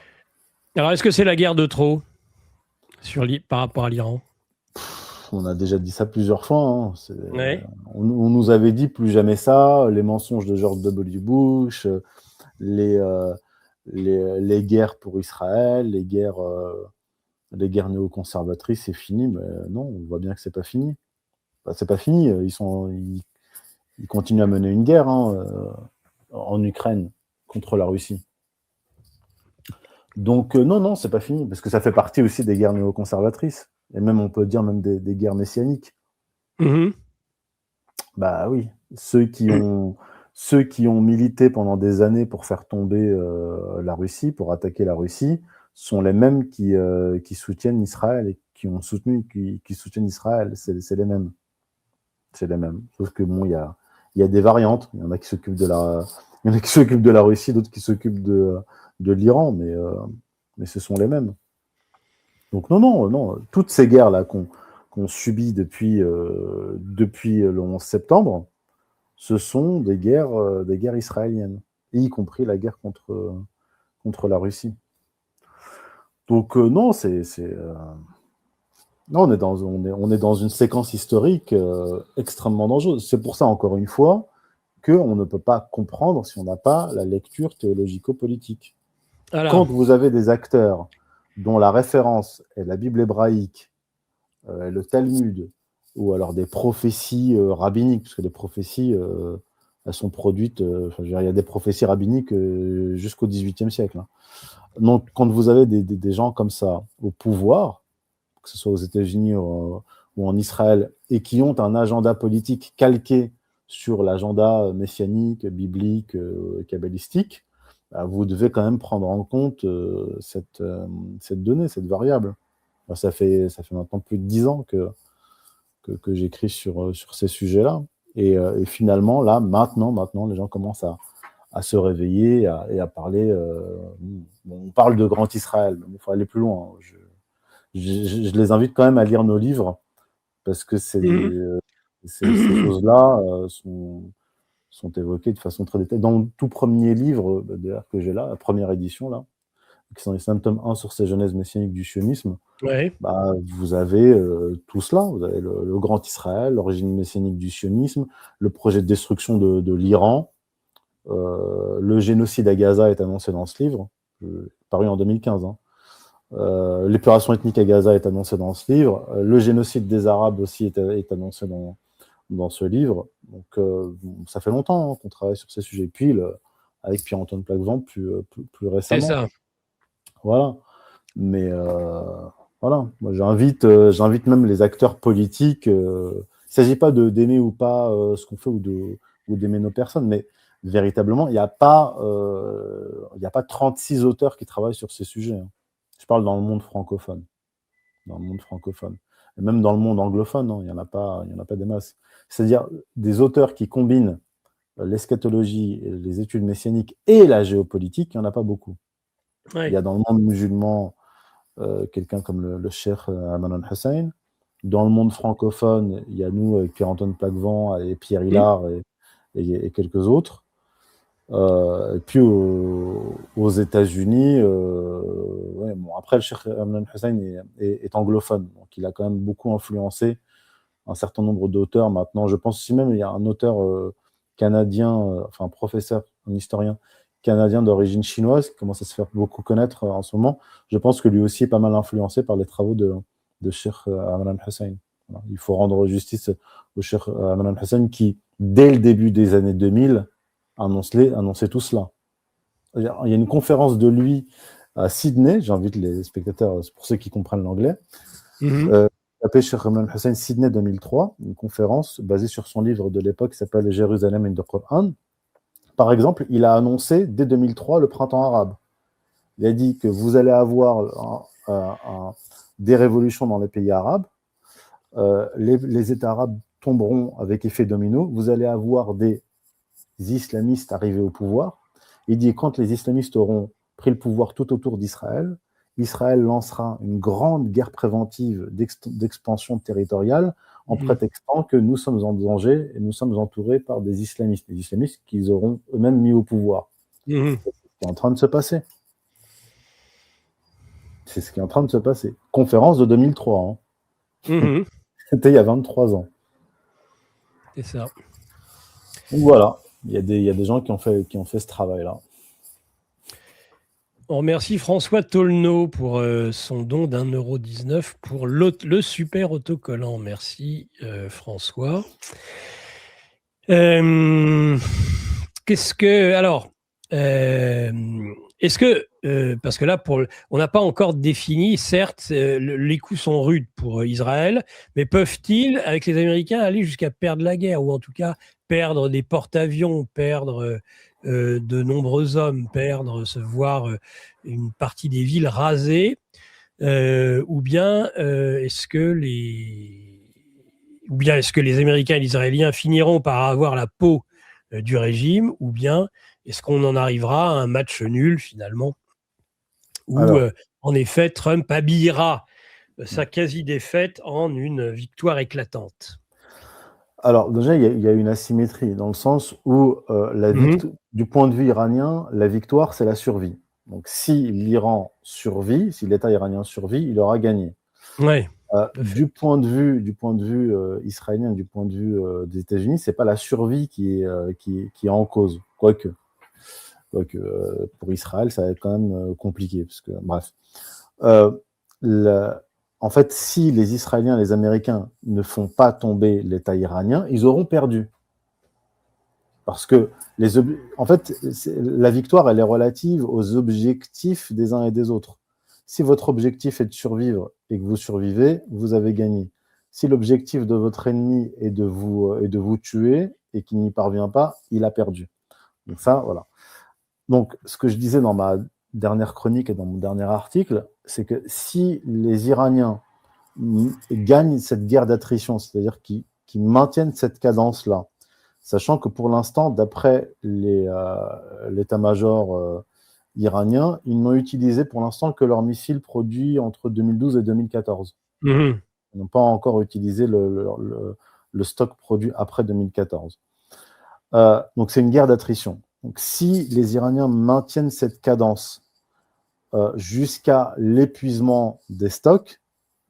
Alors, est-ce que c'est la guerre de trop par rapport à l'Iran? On a déjà dit ça plusieurs fois. Hein. Ouais. On nous avait dit plus jamais ça. Les mensonges de George W. Bush, les guerres pour Israël, les guerres néoconservatrices, c'est fini. Mais non, on voit bien que c'est pas fini. C'est pas fini. Ils continuent à mener une guerre en Ukraine contre la Russie. Donc non, c'est pas fini, parce que ça fait partie aussi des guerres néoconservatrices, et même on peut dire même des guerres messianiques. Bah oui, ceux qui ont milité pendant des années pour faire tomber la Russie, pour attaquer la Russie, sont les mêmes qui soutiennent Israël et qui soutiennent Israël. C'est les mêmes. C'est les mêmes. Sauf que bon, il y a des variantes. Il y en a qui s'occupent de la Russie, d'autres qui s'occupent de l'Iran, mais ce sont les mêmes. Donc non, toutes ces guerres-là qu'on subit depuis le 11 septembre, ce sont des guerres israéliennes, y compris la guerre contre la Russie. Donc non, non, on est dans une séquence historique extrêmement dangereuse. C'est pour ça, encore une fois, qu'on ne peut pas comprendre si on n'a pas la lecture théologico-politique. Alors, quand vous avez des acteurs dont la référence est la Bible hébraïque, le Talmud, ou alors des prophéties rabbiniques, parce que les prophéties, elles sont produites, il y a des prophéties rabbiniques jusqu'au XVIIIe siècle. Hein. Donc, quand vous avez des gens comme ça au pouvoir, que ce soit aux États-Unis ou en Israël, et qui ont un agenda politique calqué sur l'agenda messianique, biblique, kabbalistique, bah, vous devez quand même prendre en compte cette donnée, cette variable. Bah, ça fait maintenant plus de 10 ans que j'écris sur ces sujets-là. Et finalement, là, maintenant, les gens commencent à se réveiller et à parler. On parle de Grand Israël, mais il faut aller plus loin. Je les invite quand même à lire nos livres parce que ces choses-là sont évoquées de façon très détaillée. Dans le tout premier livre, d'ailleurs, que j'ai là, la première édition, là, qui sont les symptômes 1 sur ces genèses messianiques du sionisme, bah, vous avez tout cela. Vous avez le Grand Israël, l'origine messianique du sionisme, le projet de destruction de l'Iran. Le génocide à Gaza est annoncé dans ce livre, paru en 2015. Hein. L'épuration ethnique à Gaza est annoncée dans ce livre. Le génocide des Arabes aussi est annoncé dans ce livre. Donc, ça fait longtemps qu'on travaille sur ces sujets. Puis, avec Pierre-Antoine Plaquevent, plus récemment. C'est ça. Voilà. Mais voilà, moi j'invite même les acteurs politiques. Il ne s'agit pas d'aimer ou pas ce qu'on fait ou d'aimer nos personnes, mais véritablement, il n'y a pas 36 auteurs qui travaillent sur ces sujets. Hein. Je parle dans le monde francophone. Dans le monde francophone. Et même dans le monde anglophone, hein, il n'y en a pas des masses. C'est-à-dire des auteurs qui combinent l'eschatologie, les études messianiques et la géopolitique, il n'y en a pas beaucoup. Ouais. Il y a dans le monde musulman quelqu'un comme le cheikh Amanon Hussein. Dans le monde francophone, il y a nous, avec Pierre-Antoine Plaquevent et Pierre Hillard et quelques autres. Et puis aux États-Unis, après le cheikh Amanon Hussein est anglophone, donc il a quand même beaucoup influencé un certain nombre d'auteurs. Maintenant, je pense aussi même il y a un auteur canadien, enfin un professeur, un historien canadien d'origine chinoise qui commence à se faire beaucoup connaître en ce moment. Je pense que lui aussi est pas mal influencé par les travaux de Cheikh Amanon Hussein. Voilà. Il faut rendre justice au Cheikh Amanon Hussein qui, dès le début des années 2000, annonçait tout cela. Il y a une conférence de lui à Sydney, j'invite les spectateurs, pour ceux qui comprennent l'anglais, appelé Cheikh Amanon Hussein Sydney 2003, une conférence basée sur son livre de l'époque qui s'appelle Jérusalem in the Quran. Par exemple, il a annoncé dès 2003 le printemps arabe. Il a dit que vous allez avoir des révolutions dans les pays arabes, les États arabes tomberont avec effet domino, vous allez avoir des islamistes arrivés au pouvoir. Il dit quand les islamistes auront pris le pouvoir tout autour d'Israël, Israël lancera une grande guerre préventive d'expansion territoriale en prétextant que nous sommes en danger et nous sommes entourés par des islamistes qu'ils auront eux-mêmes mis au pouvoir. C'est ce qui est en train de se passer. C'est ce qui est en train de se passer. Conférence de 2003. Hein. C'était il y a 23 ans. C'est ça. Donc voilà, il y a des gens qui ont fait ce travail-là. On remercie François Tollenaud pour son don d'1,19 € pour le super autocollant. Merci François. Qu'est-ce que... Alors, est-ce que... parce que là, on n'a pas encore défini, certes, les coups sont rudes pour Israël, mais peuvent-ils, avec les Américains, aller jusqu'à perdre la guerre, ou en tout cas perdre des porte-avions, perdre... de nombreux hommes se voir une partie des villes rasées, ou bien est-ce que les Américains et les Israéliens finiront par avoir la peau du régime, ou bien est-ce qu'on en arrivera à un match nul finalement, où en effet Trump habillera sa quasi-défaite en une victoire éclatante? Alors, déjà, il y a une asymétrie, dans le sens où, du point de vue iranien, la victoire, c'est la survie. Donc, si l'Iran survit, si l'État iranien survit, il aura gagné. Ouais, du point de vue israélien, du point de vue des États-Unis, c'est pas la survie qui est en cause. Quoique pour Israël, ça va être quand même compliqué. Parce que, bref. en fait, si les Israéliens et les Américains ne font pas tomber l'État iranien, ils auront perdu. Parce que, en fait, la victoire, elle est relative aux objectifs des uns et des autres. Si votre objectif est de survivre et que vous survivez, vous avez gagné. Si l'objectif de votre ennemi est de vous tuer et qu'il n'y parvient pas, il a perdu. Donc ça, voilà. Donc, ce que je disais dans ma dernière chronique et dans mon dernier article, c'est que si les Iraniens gagnent cette guerre d'attrition, c'est-à-dire qu'ils maintiennent cette cadence-là, sachant que pour l'instant, d'après l'état-major iranien, ils n'ont utilisé pour l'instant que leurs missiles produits entre 2012 et 2014. Ils n'ont pas encore utilisé le stock produit après 2014. Donc c'est une guerre d'attrition. Donc si les Iraniens maintiennent cette cadence jusqu'à l'épuisement des stocks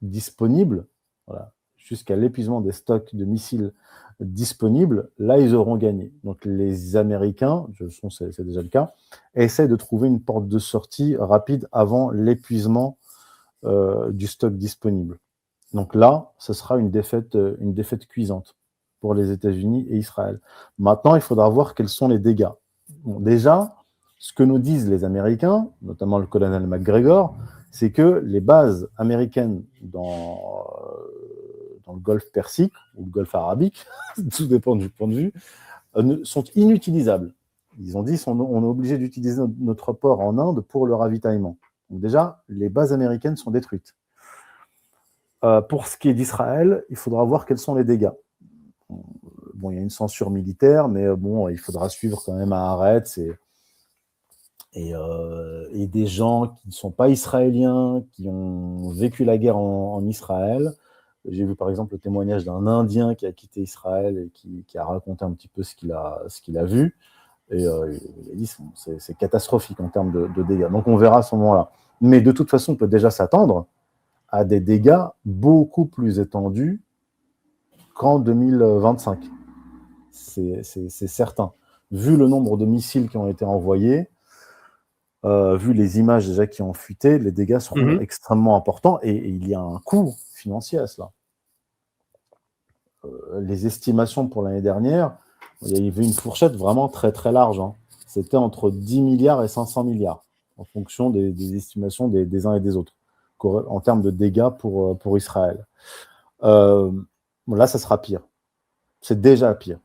disponibles, voilà, jusqu'à l'épuisement des stocks de missiles disponibles, là, ils auront gagné. Donc, les Américains, c'est déjà le cas, essaient de trouver une porte de sortie rapide avant l'épuisement du stock disponible. Donc là, ce sera une défaite cuisante pour les États-Unis et Israël. Maintenant, il faudra voir quels sont les dégâts. Bon, déjà, ce que nous disent les Américains, notamment le colonel McGregor, c'est que les bases américaines dans le golfe Persique ou le golfe arabique, tout dépend du point de vue, sont inutilisables. Ils ont dit on est obligé d'utiliser notre port en Inde pour le ravitaillement. Donc déjà, les bases américaines sont détruites. Pour ce qui est d'Israël, il faudra voir quels sont les dégâts. Bon, il y a une censure militaire, mais bon, il faudra suivre quand même à Haaretz et des gens qui ne sont pas israéliens, qui ont vécu la guerre en Israël. J'ai vu par exemple le témoignage d'un Indien qui a quitté Israël et qui a raconté un petit peu ce qu'il a vu. Et il a dit c'est catastrophique en termes de dégâts. Donc on verra à ce moment-là. Mais de toute façon, on peut déjà s'attendre à des dégâts beaucoup plus étendus qu'en 2025. C'est certain. Vu le nombre de missiles qui ont été envoyés, vu les images déjà qui ont fuité, les dégâts seront extrêmement importants et il y a un coût financier à cela. Les estimations pour l'année dernière, il y avait une fourchette vraiment très très large. Hein. C'était entre 10 milliards et 500 milliards, en fonction des estimations des uns et des autres, en termes de dégâts pour Israël. Là, ça sera pire. C'est déjà pire.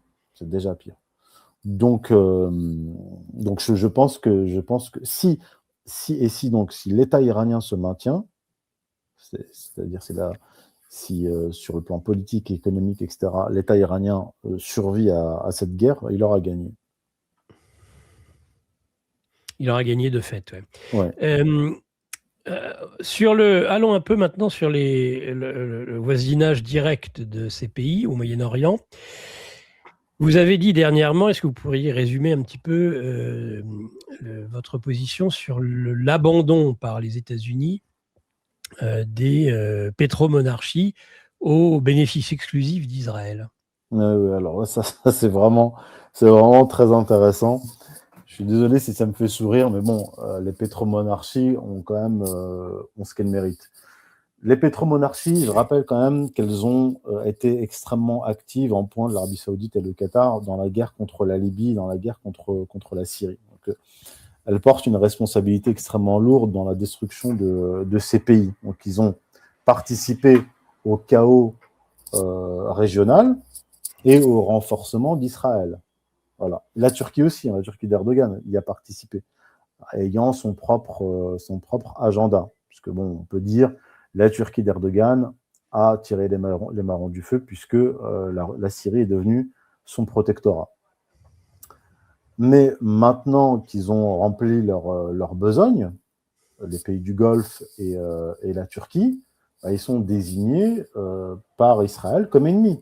Donc je pense que si l'État iranien se maintient, c'est-à-dire si sur le plan politique, économique, etc., l'État iranien survit à cette guerre, il aura gagné. Il aura gagné de fait, ouais. Allons un peu maintenant sur le voisinage direct de ces pays au Moyen-Orient. Vous avez dit dernièrement, est-ce que vous pourriez résumer un petit peu votre position sur l'abandon par les États-Unis des pétromonarchies au bénéfice exclusif d'Israël? Alors ça c'est vraiment très intéressant. Je suis désolé si ça me fait sourire, mais bon, les pétromonarchies ont quand même ce qu'elles méritent. Les pétromonarchies, je rappelle quand même qu'elles ont été extrêmement actives en point de l'Arabie Saoudite et le Qatar dans la guerre contre la Libye, dans la guerre contre la Syrie. Donc, elles portent une responsabilité extrêmement lourde dans la destruction de ces pays. Donc, ils ont participé au chaos régional et au renforcement d'Israël. Voilà. La Turquie aussi, la Turquie d'Erdogan y a participé, ayant son propre agenda. Puisque bon, on peut dire la Turquie d'Erdogan a tiré les marrons du feu puisque la Syrie est devenue son protectorat. Mais maintenant qu'ils ont rempli leur besogne, les pays du Golfe et la Turquie, ils sont désignés par Israël comme ennemis.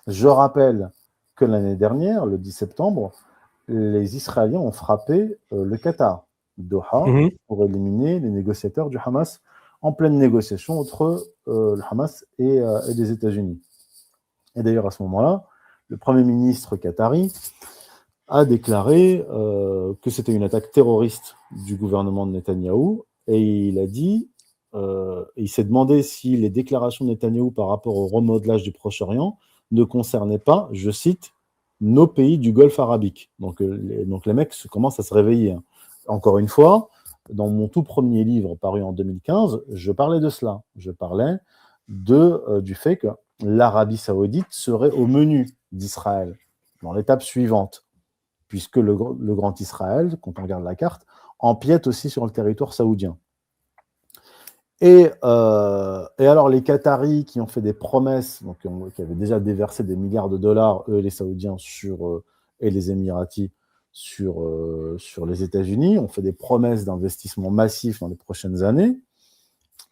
Je rappelle que l'année dernière, le 10 septembre, les Israéliens ont frappé le Qatar, Doha, pour éliminer les négociateurs du Hamas en pleine négociation entre le Hamas et les États-Unis. Et d'ailleurs, à ce moment-là, le Premier ministre qatari a déclaré que c'était une attaque terroriste du gouvernement de Netanyahou, et il a dit il s'est demandé si les déclarations de Netanyahou par rapport au remodelage du Proche-Orient ne concernaient pas, je cite, nos pays du Golfe arabique. Donc les mecs commencent à se réveiller. Hein. Encore une fois, dans mon tout premier livre paru en 2015, je parlais de cela. Je parlais du fait que l'Arabie saoudite serait au menu d'Israël dans l'étape suivante, puisque le Grand Israël, quand on regarde la carte, empiète aussi sur le territoire saoudien. Et alors les Qataris qui ont fait des promesses, donc qui avaient déjà déversé des milliards de dollars, eux les Saoudiens et les Émiratis sur les États-Unis, ont fait des promesses d'investissement massif dans les prochaines années.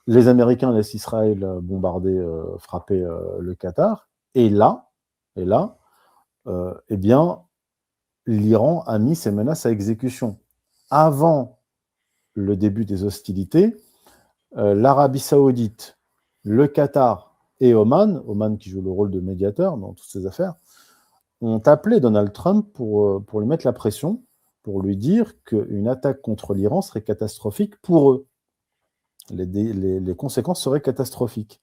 Les Américains laissent Israël bombarder, frapper le Qatar. Et là, eh bien, l'Iran a mis ses menaces à exécution. Avant le début des hostilités, l'Arabie saoudite, le Qatar et Oman qui joue le rôle de médiateur dans toutes ces affaires, ont appelé Donald Trump pour lui mettre la pression, pour lui dire qu'une attaque contre l'Iran serait catastrophique pour eux. Les conséquences seraient catastrophiques.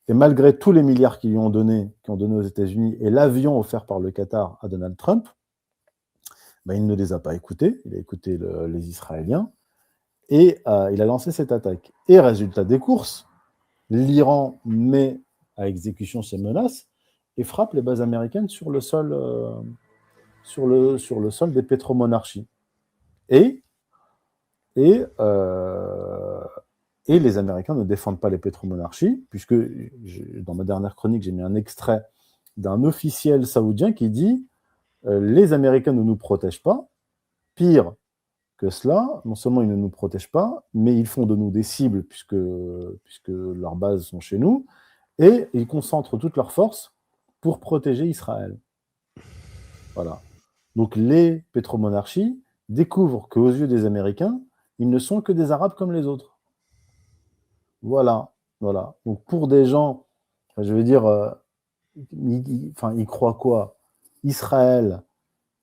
Et malgré tous les milliards qui ont donné aux États-Unis et l'avion offert par le Qatar à Donald Trump, ben, il ne les a pas écoutés, il a écouté les Israéliens, et il a lancé cette attaque. Et résultat des courses, l'Iran met à exécution ses menaces et frappe les bases américaines sur le sol des pétromonarchies. Et les Américains ne défendent pas les pétromonarchies, puisque dans ma dernière chronique, j'ai mis un extrait d'un officiel saoudien qui dit les Américains ne nous protègent pas, pire que cela, non seulement ils ne nous protègent pas, mais ils font de nous des cibles, puisque leurs bases sont chez nous, et ils concentrent toutes leurs forces pour protéger Israël. Voilà. Donc les pétromonarchies découvrent qu'aux yeux des Américains, ils ne sont que des Arabes comme les autres. Voilà. Donc pour des gens, je veux dire, ils croient quoi? Israël,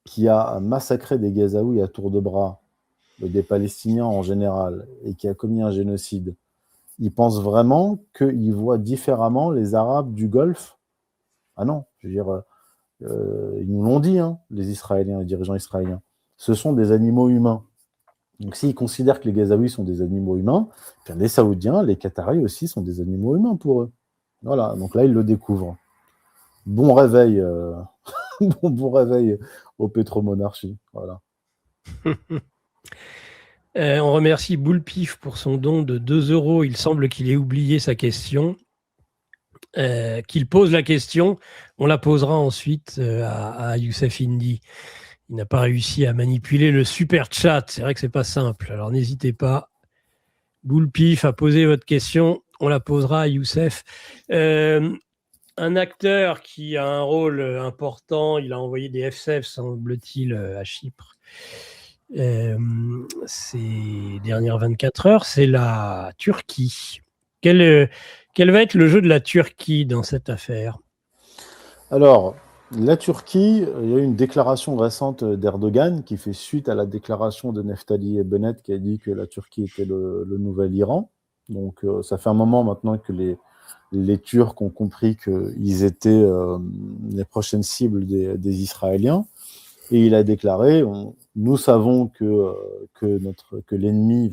qui a massacré des Gazaouis à tour de bras, des Palestiniens en général, et qui a commis un génocide, ils pensent vraiment qu'ils voient différemment les Arabes du Golfe? Ah non, je veux dire, ils nous l'ont dit, hein, les Israéliens, les dirigeants israéliens. Ce sont des animaux humains. Donc s'ils considèrent que les Gazaouis sont des animaux humains, bien les Saoudiens, les Qataris aussi sont des animaux humains pour eux. Voilà, donc là, ils le découvrent. Bon réveil, bon réveil aux pétromonarchies. Voilà. On remercie Boulpif pour son don de 2 €. Il semble qu'il ait oublié sa question. Qu'il pose la question, on la posera ensuite à Youssef Indy. Il n'a pas réussi à manipuler le super chat. C'est vrai que c'est pas simple. Alors n'hésitez pas, Boulpif, à poser votre question. On la posera à Youssef. Un acteur qui a un rôle important, il a envoyé des FCF, semble-t-il, à Chypre ces dernières 24 heures, c'est la Turquie. Quel va être le jeu de la Turquie dans cette affaire? Alors, la Turquie, il y a eu une déclaration récente d'Erdogan qui fait suite à la déclaration de Neftali Bennett qui a dit que la Turquie était le nouvel Iran. Donc, ça fait un moment maintenant que les Turcs ont compris qu'ils étaient les prochaines cibles des Israéliens. Et il a déclaré, nous savons que l'ennemi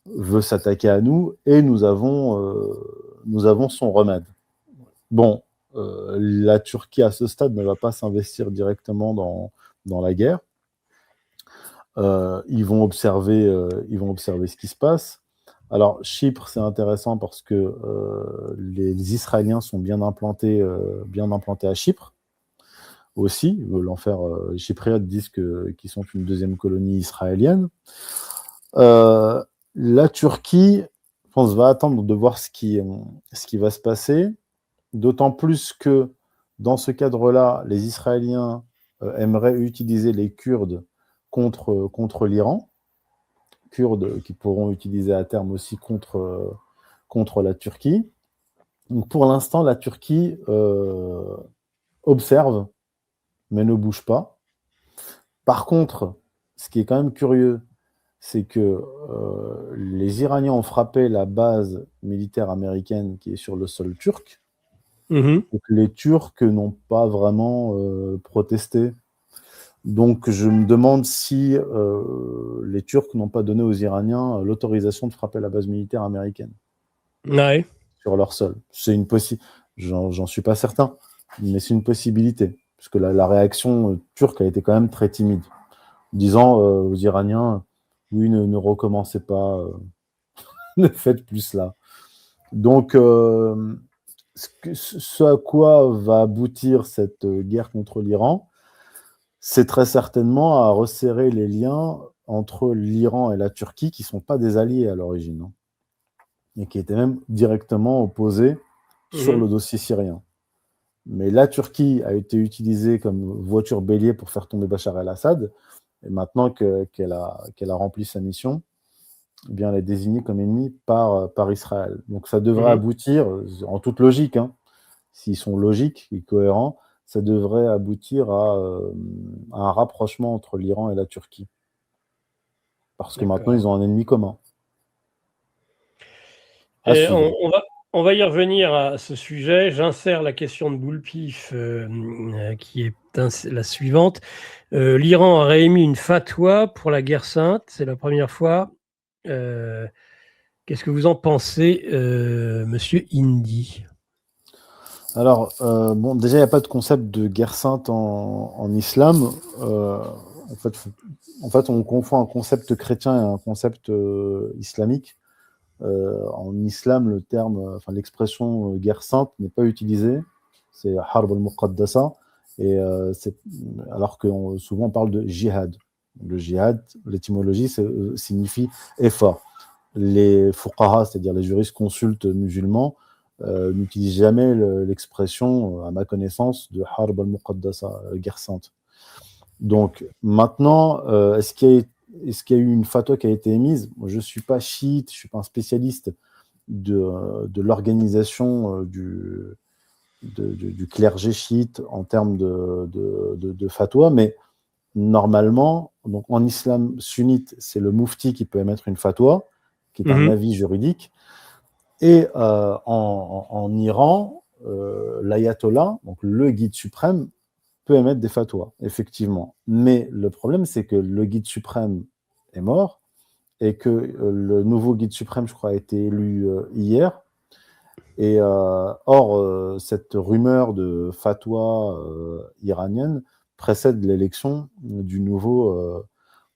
veut s'attaquer à nous et nous avons son remède. Bon, la Turquie à ce stade ne va pas s'investir directement dans la guerre. Ils vont observer ce qui se passe. Alors Chypre, c'est intéressant parce que les Israéliens sont bien implantés à Chypre aussi. Ils veulent en faire. Les Chypriotes disent qu'ils sont une deuxième colonie israélienne. La Turquie, je pense, va attendre de voir ce qui va se passer. D'autant plus que, dans ce cadre-là, les Israéliens aimeraient utiliser les Kurdes contre l'Iran. Kurdes qui pourront utiliser à terme aussi contre la Turquie. Donc pour l'instant, la Turquie observe, mais ne bouge pas. Par contre, ce qui est quand même curieux, c'est que les Iraniens ont frappé la base militaire américaine qui est sur le sol turc, Mhm. et que les Turcs n'ont pas vraiment protesté. Donc je me demande si les Turcs n'ont pas donné aux Iraniens l'autorisation de frapper la base militaire américaine Ouais. sur leur sol. C'est une possibilité. J'en suis pas certain, mais c'est une possibilité. Parce que la réaction turque a été quand même très timide, disant aux Iraniens, oui, ne recommencez pas, ne faites plus cela. Donc, ce à quoi va aboutir cette guerre contre l'Iran, c'est très certainement à resserrer les liens entre l'Iran et la Turquie, qui ne sont pas des alliés à l'origine, hein, et qui étaient même directement opposés sur Mhm. le dossier syrien. Mais la Turquie a été utilisée comme voiture bélier pour faire tomber Bachar el-Assad, et maintenant qu'elle a rempli sa mission, eh bien, elle est désignée comme ennemie par Israël. Donc ça devrait Mhm. aboutir, en toute logique, hein, s'ils sont logiques et cohérents, ça devrait aboutir à un rapprochement entre l'Iran et la Turquie. Parce que maintenant, D'accord. ils ont un ennemi commun à Et suivre. on va y revenir à ce sujet. J'insère la question de Boulpif qui est la suivante. L'Iran aurait émis une fatwa pour la guerre sainte. C'est la première fois. Euh, Qu'est-ce que vous en pensez, monsieur Indy? Alors, bon, déjà, il n'y a pas de concept de guerre sainte en islam. Euh, en fait, on confond un concept chrétien et un concept islamique. En islam, le terme, enfin l'expression guerre sainte n'est pas utilisée. C'est harb al-muqaddasa. Et alors que souvent on parle de jihad. Le jihad, l'étymologie signifie effort. Les fuqaha, c'est-à-dire les jurisconsultes musulmans, n'utilisent jamais l'expression, à ma connaissance, de harb al-muqaddasa, guerre sainte. Donc maintenant, est-ce qu'il y a eu une fatwa qui a été émise? Moi, je ne suis pas chiite, je ne suis pas un spécialiste de l'organisation du clergé chiite en termes de fatwa, mais normalement, donc en islam sunnite, c'est le moufti qui peut émettre une fatwa, qui est un Mhm. avis juridique, et en Iran, l'ayatollah, donc le guide suprême, peut émettre des fatwas, effectivement. Mais le problème, c'est que le guide suprême est mort et que le nouveau guide suprême, je crois, a été élu hier. Et cette rumeur de fatwa iranienne précède l'élection du nouveau.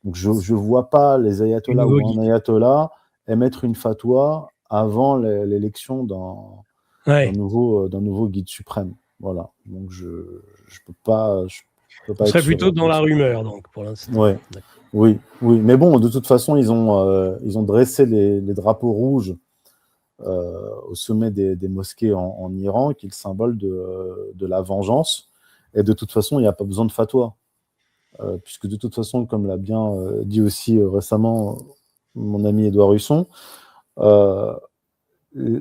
Donc je ne vois pas les Du ayatollahs nouveau ou un guide. ayatollah émettre une fatwa avant l'élection Ouais. d'un nouveau guide suprême. Voilà. Donc je peux On pas être serait sûr plutôt dans la là-dessus. rumeur, donc, pour l'instant. Ouais. Oui, oui. Mais bon, de toute façon, ils ont dressé les drapeaux rouges au sommet des mosquées en Iran, qui est le symbole de la vengeance. Et de toute façon, il n'y a pas besoin de fatwa. Puisque de toute façon, comme l'a bien dit aussi récemment mon ami Édouard Husson, euh,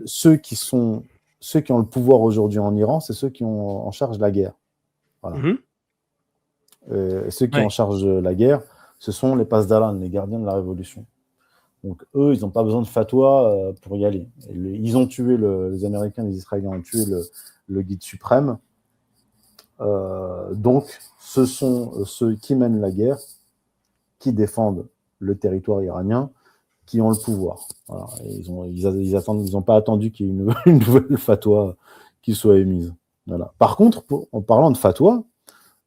ceux qui ont le pouvoir aujourd'hui en Iran, c'est ceux qui ont en charge la guerre. Voilà. Mhm. Et ceux qui ont en Ouais. charge la guerre, ce sont les pasdaran, les gardiens de la révolution. Donc eux, ils n'ont pas besoin de fatwa pour y aller. Ils ont tué les Américains, les Israéliens ont tué le guide suprême. Donc ce sont ceux qui mènent la guerre, qui défendent le territoire iranien, qui ont le pouvoir. Voilà. Ils n'ont pas attendu qu'il y ait une nouvelle fatwa qui soit émise. Voilà. Par contre, en parlant de fatwa,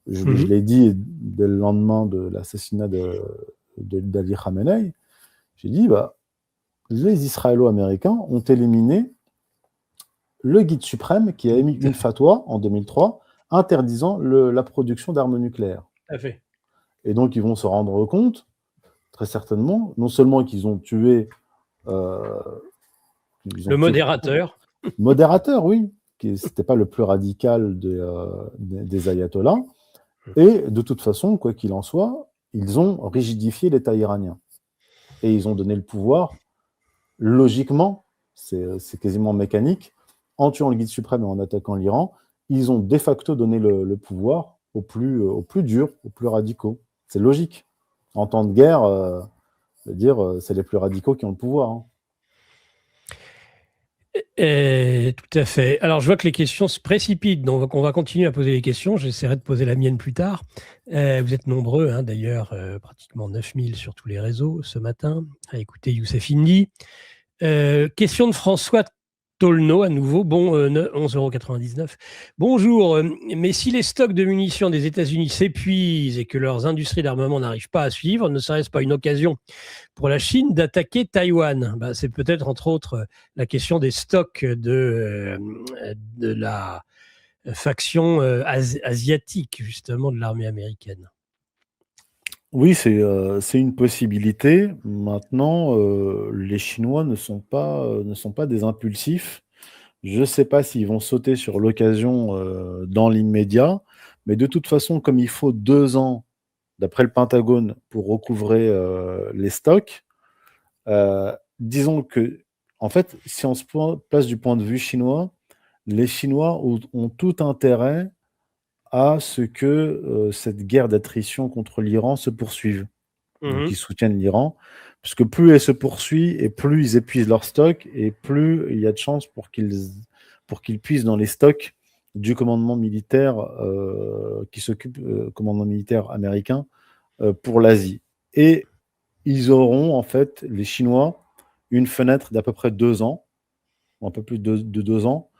je Mhm. l'ai dit dès le lendemain de l'assassinat d'Ali Khamenei, j'ai dit, bah, les Israélo-Américains ont éliminé le guide suprême qui a émis Tout à une fait. fatwa en 2003 interdisant la production d'armes nucléaires. Tout à fait. Et donc, ils vont se rendre compte, très certainement, non seulement qu'ils ont tué, euh, Le modérateur. modérateur, oui, qui c'était pas le plus radical des ayatollahs, et de toute façon, quoi qu'il en soit, ils ont rigidifié l'État iranien. Et ils ont donné le pouvoir, logiquement, c'est quasiment mécanique, en tuant le guide suprême et en attaquant l'Iran, ils ont de facto donné le pouvoir aux plus durs, aux plus radicaux. C'est logique. En temps de guerre, C'est-à-dire, c'est les plus radicaux qui ont le pouvoir. Hein. Tout à fait. Alors, je vois que les questions se précipitent, donc on va continuer à poser les questions. J'essaierai de poser la mienne plus tard. Vous êtes nombreux, hein, d'ailleurs, pratiquement 9000 sur tous les réseaux ce matin, à écouter Youssef Indy. Question de François Tolno à nouveau, bon, 11,99 €. Bonjour, mais si les stocks de munitions des États-Unis s'épuisent et que leurs industries d'armement n'arrivent pas à suivre, ne serait-ce pas une occasion pour la Chine d'attaquer Taïwan? C'est peut-être entre autres la question des stocks de la faction asiatique, justement, de l'armée américaine. Oui, c'est une possibilité. Maintenant, les Chinois ne sont pas des impulsifs. Je ne sais pas s'ils vont sauter sur l'occasion dans l'immédiat, mais de toute façon, comme il faut 2 ans, d'après le Pentagone, pour recouvrer les stocks, disons que, en fait, si on se place du point de vue chinois, les Chinois ont tout intérêt à ce que cette guerre d'attrition contre l'Iran se poursuive. Donc ils soutiennent l'Iran, parce que plus elle se poursuit et plus ils épuisent leur stock, et plus il y a de chances pour qu'ils puissent dans les stocks du commandement militaire qui s'occupe, commandement militaire américain, pour l'Asie. Et ils auront, en fait, les Chinois, une fenêtre d'à peu près 2 ans, un peu plus de 2 ans,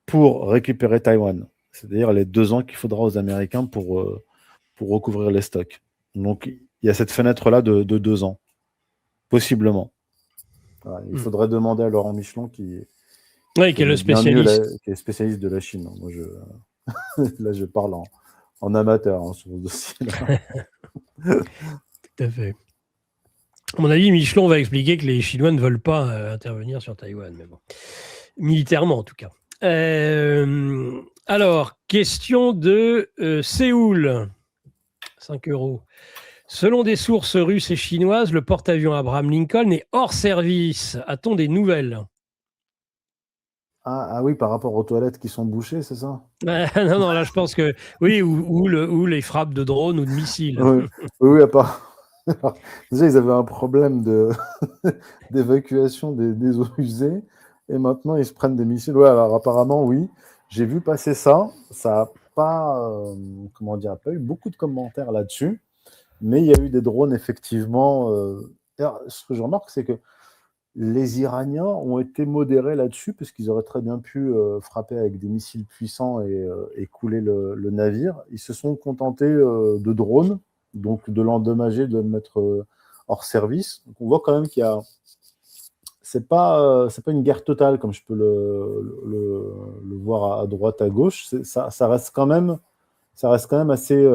pour récupérer Taïwan. C'est-à-dire les 2 ans qu'il faudra aux Américains pour recouvrir les stocks. Donc, il y a cette fenêtre-là de 2 ans, possiblement. Voilà, il faudrait demander à Laurent Michelon qui est le spécialiste. Qui est spécialiste de la Chine. Moi, là, je parle en amateur sur ce dossier-là. Tout à fait. À mon avis, Michelon va expliquer que les Chinois ne veulent pas intervenir sur Taïwan, mais bon, militairement en tout cas. Alors, question de Séoul, 5 €. Selon des sources russes et chinoises, le porte-avions Abraham Lincoln est hors service. A-t-on des nouvelles? Ah oui, par rapport aux toilettes qui sont bouchées, c'est ça? Non, là je pense que oui, ou les frappes de drones ou de missiles. Oui, à part. Alors, déjà, ils avaient un problème d'évacuation des eaux usées, et maintenant ils se prennent des missiles. Ouais, alors apparemment, oui, j'ai vu passer ça. Ça n'a pas, pas eu beaucoup de commentaires là-dessus, mais il y a eu des drones, effectivement. Alors, ce que je remarque, c'est que les Iraniens ont été modérés là-dessus, parce qu'ils auraient très bien pu frapper avec des missiles puissants et couler le navire. Ils se sont contentés de drones, donc de l'endommager, de le mettre hors service. Donc on voit quand même qu'il y a... C'est pas une guerre totale, comme je peux le voir à droite, à gauche. Ça reste quand même assez...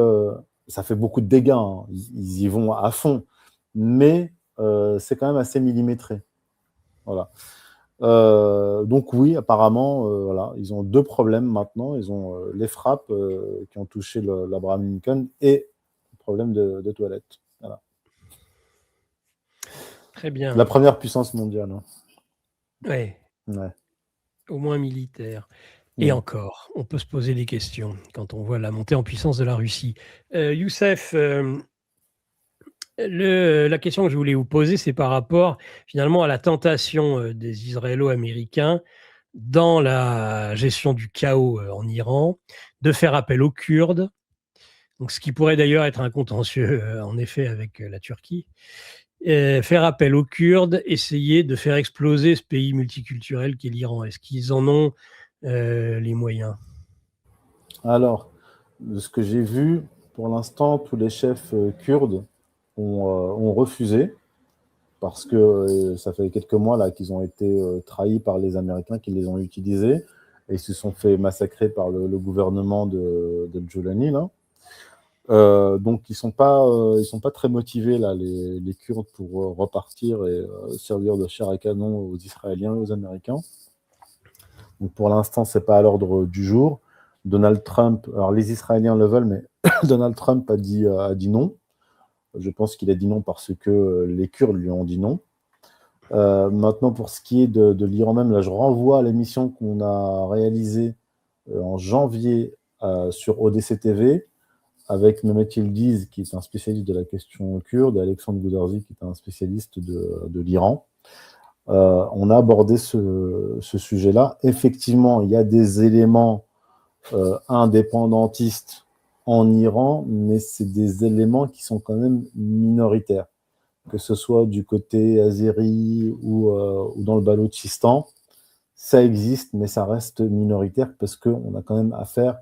ça fait beaucoup de dégâts, hein. Ils y vont à fond, mais c'est quand même assez millimétré. Voilà. Donc oui, apparemment, voilà, ils ont 2 problèmes maintenant. Ils ont les frappes qui ont touché l'Abraham Lincoln et le problème de toilettes. Voilà. Très bien. La première puissance mondiale. Hein. Ouais. Au moins militaire. Et encore, on peut se poser des questions quand on voit la montée en puissance de la Russie. Youssef, la question que je voulais vous poser, c'est par rapport finalement à la tentation des Israélo-Américains dans la gestion du chaos en Iran, de faire appel aux Kurdes, donc ce qui pourrait d'ailleurs être un contentieux en effet avec la Turquie, faire appel aux Kurdes, essayer de faire exploser ce pays multiculturel qu'est l'Iran. Est-ce qu'ils en ont les moyens? Alors, de ce que j'ai vu, pour l'instant, tous les chefs kurdes ont refusé, parce que ça fait quelques mois là qu'ils ont été trahis par les Américains qui les ont utilisés, et ils se sont fait massacrer par le gouvernement de Jolani, là. Donc ils sont pas très motivés là, les Kurdes, pour repartir et servir de chair à canon aux Israéliens et aux Américains. Donc pour l'instant, c'est pas à l'ordre du jour. Donald Trump, alors les Israéliens le veulent, mais Donald Trump a dit non. Je pense qu'il a dit non parce que les Kurdes lui ont dit non. Maintenant, pour ce qui est de l'Iran même, là, je renvoie à l'émission qu'on a réalisée en janvier sur ODC TV, avec Mehmet Yildiz, qui est un spécialiste de la question kurde, et Alexandre Goudarzi, qui est un spécialiste de l'Iran. On a abordé ce sujet-là. Effectivement, il y a des éléments indépendantistes en Iran, mais c'est des éléments qui sont quand même minoritaires. Que ce soit du côté azéri ou dans le Baloutchistan, ça existe, mais ça reste minoritaire parce qu'on a quand même affaire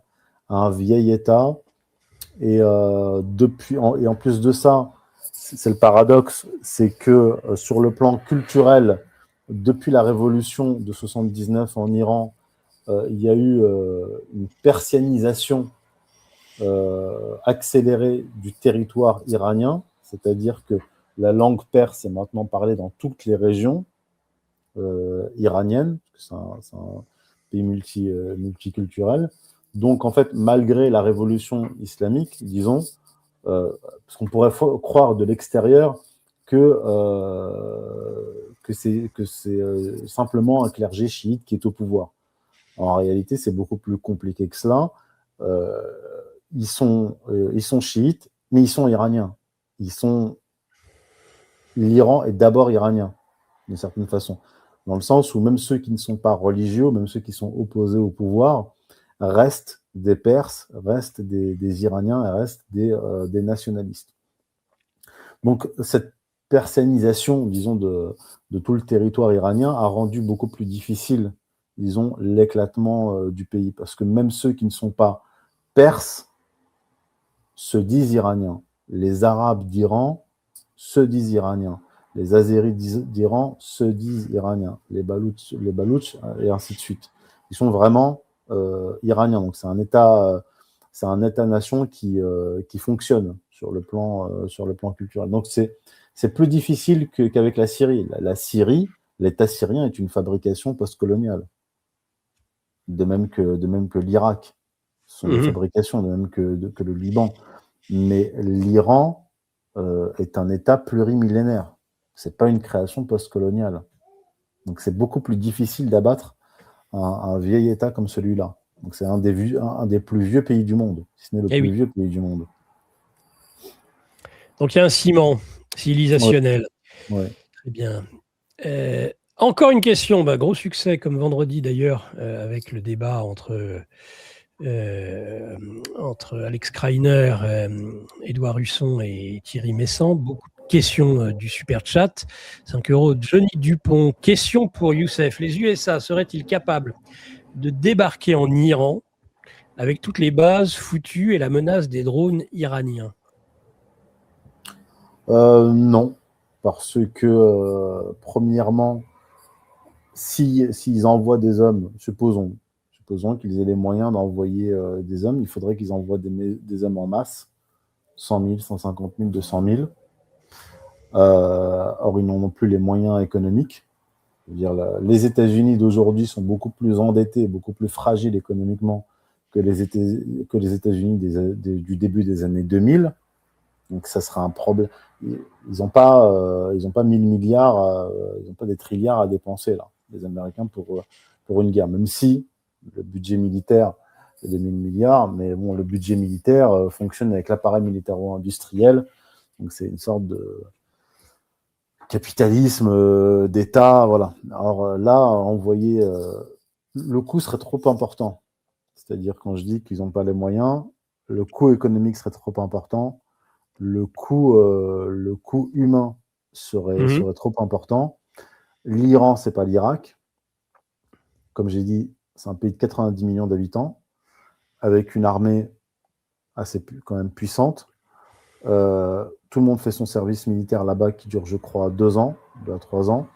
à un vieil État. Et en plus de ça, c'est le paradoxe, c'est que sur le plan culturel, depuis la révolution de 79 en Iran, il y a eu une persianisation accélérée du territoire iranien, c'est-à-dire que la langue perse est maintenant parlée dans toutes les régions iraniennes, parce que c'est un pays multiculturel. Donc, en fait, malgré la révolution islamique, disons, parce qu'on pourrait croire de l'extérieur que c'est simplement un clergé chiite qui est au pouvoir. En réalité, c'est beaucoup plus compliqué que cela. Ils sont chiites, mais ils sont iraniens. L'Iran est d'abord iranien, d'une certaine façon. Dans le sens où même ceux qui ne sont pas religieux, même ceux qui sont opposés au pouvoir, restent des Perses, restent des Iraniens et restent des nationalistes. Donc cette persianisation, disons, de tout le territoire iranien a rendu beaucoup plus difficile, disons, l'éclatement du pays. Parce que même ceux qui ne sont pas perses se disent iraniens. Les Arabes d'Iran se disent iraniens. Les Azéris d'Iran se disent iraniens. Les Baloutches, et ainsi de suite. Ils sont vraiment iraniens. Donc c'est un État-nation qui fonctionne sur le plan culturel. Donc c'est plus difficile qu'avec la Syrie. La Syrie, l'État syrien est une fabrication postcoloniale. De même que l'Irak. Ce sont des fabrications, de même que le Liban. Mais l'Iran est un État plurimillénaire. C'est pas une création postcoloniale. Donc c'est beaucoup plus difficile d'abattre un vieil État comme celui-là. Donc c'est un des plus vieux pays du monde, si ce n'est le plus vieux pays du monde. Donc il y a un ciment civilisationnel. Ouais. Très bien. Encore une question, gros succès comme vendredi d'ailleurs, avec le débat entre Alex Kreiner, Édouard Husson et Thierry Messant. Beaucoup de questions du super chat. 5 €. Johnny Dupont, question pour Youssef. Les USA seraient-ils capables de débarquer en Iran avec toutes les bases foutues et la menace des drones iraniens? Non, parce que premièrement, s'ils envoient des hommes, supposons qu'ils aient les moyens d'envoyer des hommes, il faudrait qu'ils envoient des hommes en masse, 100 000, 150 000, 200 000. Or, ils n'ont plus les moyens économiques. Je veux dire, les États-Unis d'aujourd'hui sont beaucoup plus endettés, beaucoup plus fragiles économiquement que les États-Unis du début des années 2000. Donc, ça sera un problème. Ils n'ont pas 1000 milliards, ils n'ont pas des trilliards à dépenser, là, les Américains, pour une guerre. Même si le budget militaire, c'est des 1000 milliards, mais bon, le budget militaire fonctionne avec l'appareil militaro-industriel. Donc, c'est une sorte de capitalisme d'État, voilà. Alors là, envoyer, le coût serait trop important. C'est-à-dire, quand je dis qu'ils n'ont pas les moyens, le coût économique serait trop important. Le coût humain serait trop important. L'Iran, c'est pas l'Irak. Comme j'ai dit, c'est un pays de 90 millions d'habitants, avec une armée assez quand même puissante. Tout le monde fait son service militaire là-bas qui dure, je crois, 2 ans, 2 à 3 ans.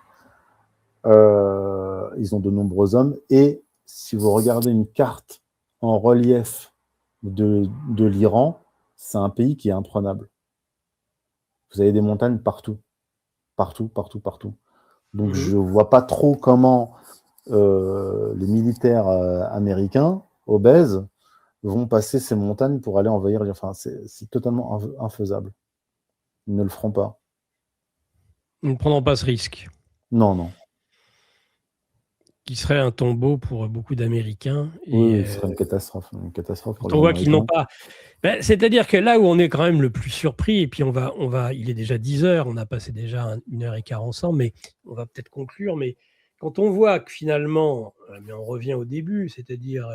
Ils ont de nombreux hommes. Et si vous regardez une carte en relief de l'Iran, c'est un pays qui est imprenable. Vous avez des montagnes partout. Partout. Donc je ne vois pas trop comment les militaires américains, obèses, vont passer ces montagnes pour aller envahir. Enfin, c'est totalement infaisable. Ils ne le feront pas. Nous ne prendrons pas ce risque. Non. qui serait un tombeau pour beaucoup d'Américains. Oui, ce serait une catastrophe pour Quand les on voit qu'ils n'ont Américains. pas. C'est-à-dire que là où on est quand même le plus surpris, et puis il est déjà 10 heures, on a passé déjà 1 heure et quart ensemble, mais on va peut-être conclure. Mais quand on voit que finalement, mais on revient au début, c'est-à-dire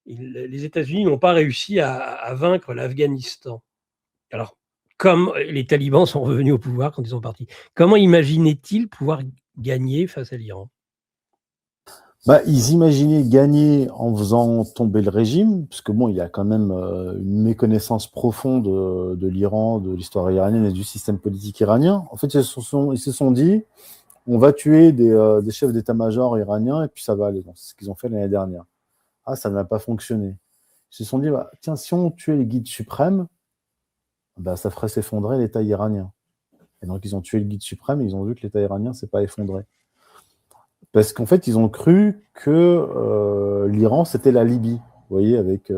les États-Unis n'ont pas réussi à vaincre l'Afghanistan. Alors, comme les talibans sont revenus au pouvoir quand ils sont partis, comment imaginaient-ils pouvoir gagner face à l'Iran? Bah, ils imaginaient gagner en faisant tomber le régime, parce que bon, il y a quand même une méconnaissance profonde de l'Iran, de l'histoire iranienne et du système politique iranien. En fait, ils se sont dit, on va tuer des chefs d'état-major iraniens et puis ça va aller. Donc, c'est ce qu'ils ont fait l'année dernière. Ah, ça n'a pas fonctionné. Ils se sont dit, bah, tiens, si on tuait les guides suprêmes, bah, ça ferait s'effondrer l'État iranien. Et donc, ils ont tué le guide suprême et ils ont vu que l'État iranien ne s'est pas effondré. Parce qu'en fait, ils ont cru que l'Iran, c'était la Libye, vous voyez, avec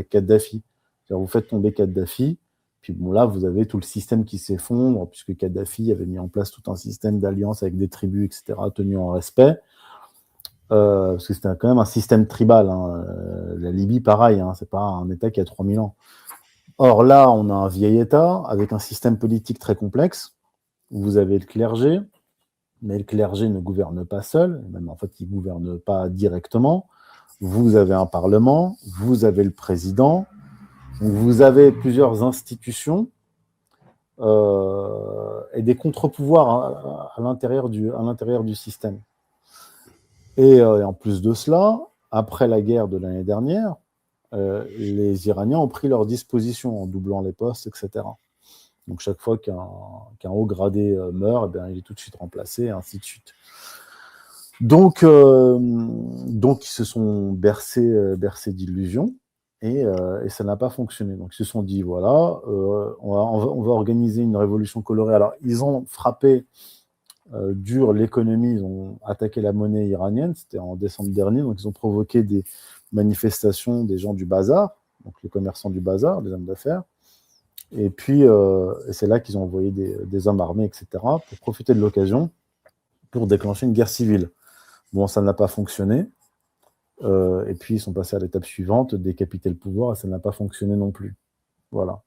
Kadhafi. C'est-à-dire, vous faites tomber Kadhafi, puis bon, là, vous avez tout le système qui s'effondre, puisque Kadhafi avait mis en place tout un système d'alliance avec des tribus, etc., tenu en respect. Parce que c'était quand même un système tribal. Hein. La Libye, pareil, hein, c'est pas un État qui a 3000 ans. Or, là, on a un vieil État avec un système politique très complexe, où vous avez le clergé, mais le clergé ne gouverne pas seul, même en fait, il ne gouverne pas directement. Vous avez un parlement, vous avez le président, donc vous avez plusieurs institutions et des contre-pouvoirs à l'intérieur du système. Et en plus de cela, après la guerre de l'année dernière, les Iraniens ont pris leurs dispositions en doublant les postes, etc. Donc chaque fois qu'un haut gradé meurt, eh bien, il est tout de suite remplacé, et ainsi de suite. Donc ils se sont bercés d'illusions et ça n'a pas fonctionné. Donc ils se sont dit, voilà, on va organiser une révolution colorée. Alors ils ont frappé dur l'économie, ils ont attaqué la monnaie iranienne, c'était en décembre dernier, donc ils ont provoqué des manifestations des gens du bazar, donc les commerçants du bazar, des hommes d'affaires. Et puis, c'est là qu'ils ont envoyé des hommes armés, etc., pour profiter de l'occasion pour déclencher une guerre civile. Bon, ça n'a pas fonctionné. Et puis, ils sont passés à l'étape suivante, décapiter le pouvoir, et ça n'a pas fonctionné non plus. Voilà.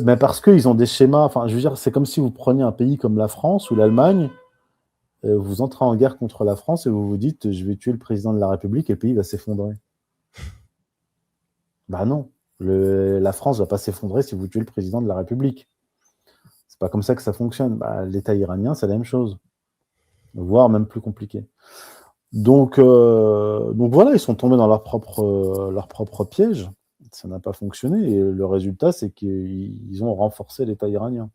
Mais parce qu'ils ont des schémas... Enfin, je veux dire, c'est comme si vous preniez un pays comme la France ou l'Allemagne, vous entrez en guerre contre la France et vous vous dites, je vais tuer le président de la République et le pays va s'effondrer. Bah non. La France ne va pas s'effondrer si vous tuez le président de la République. C'est pas comme ça que ça fonctionne. Bah, l'État iranien, c'est la même chose, voire même plus compliqué. Donc voilà, ils sont tombés dans leur propre piège. Ça n'a pas fonctionné et le résultat, c'est qu'ils ont renforcé l'État iranien.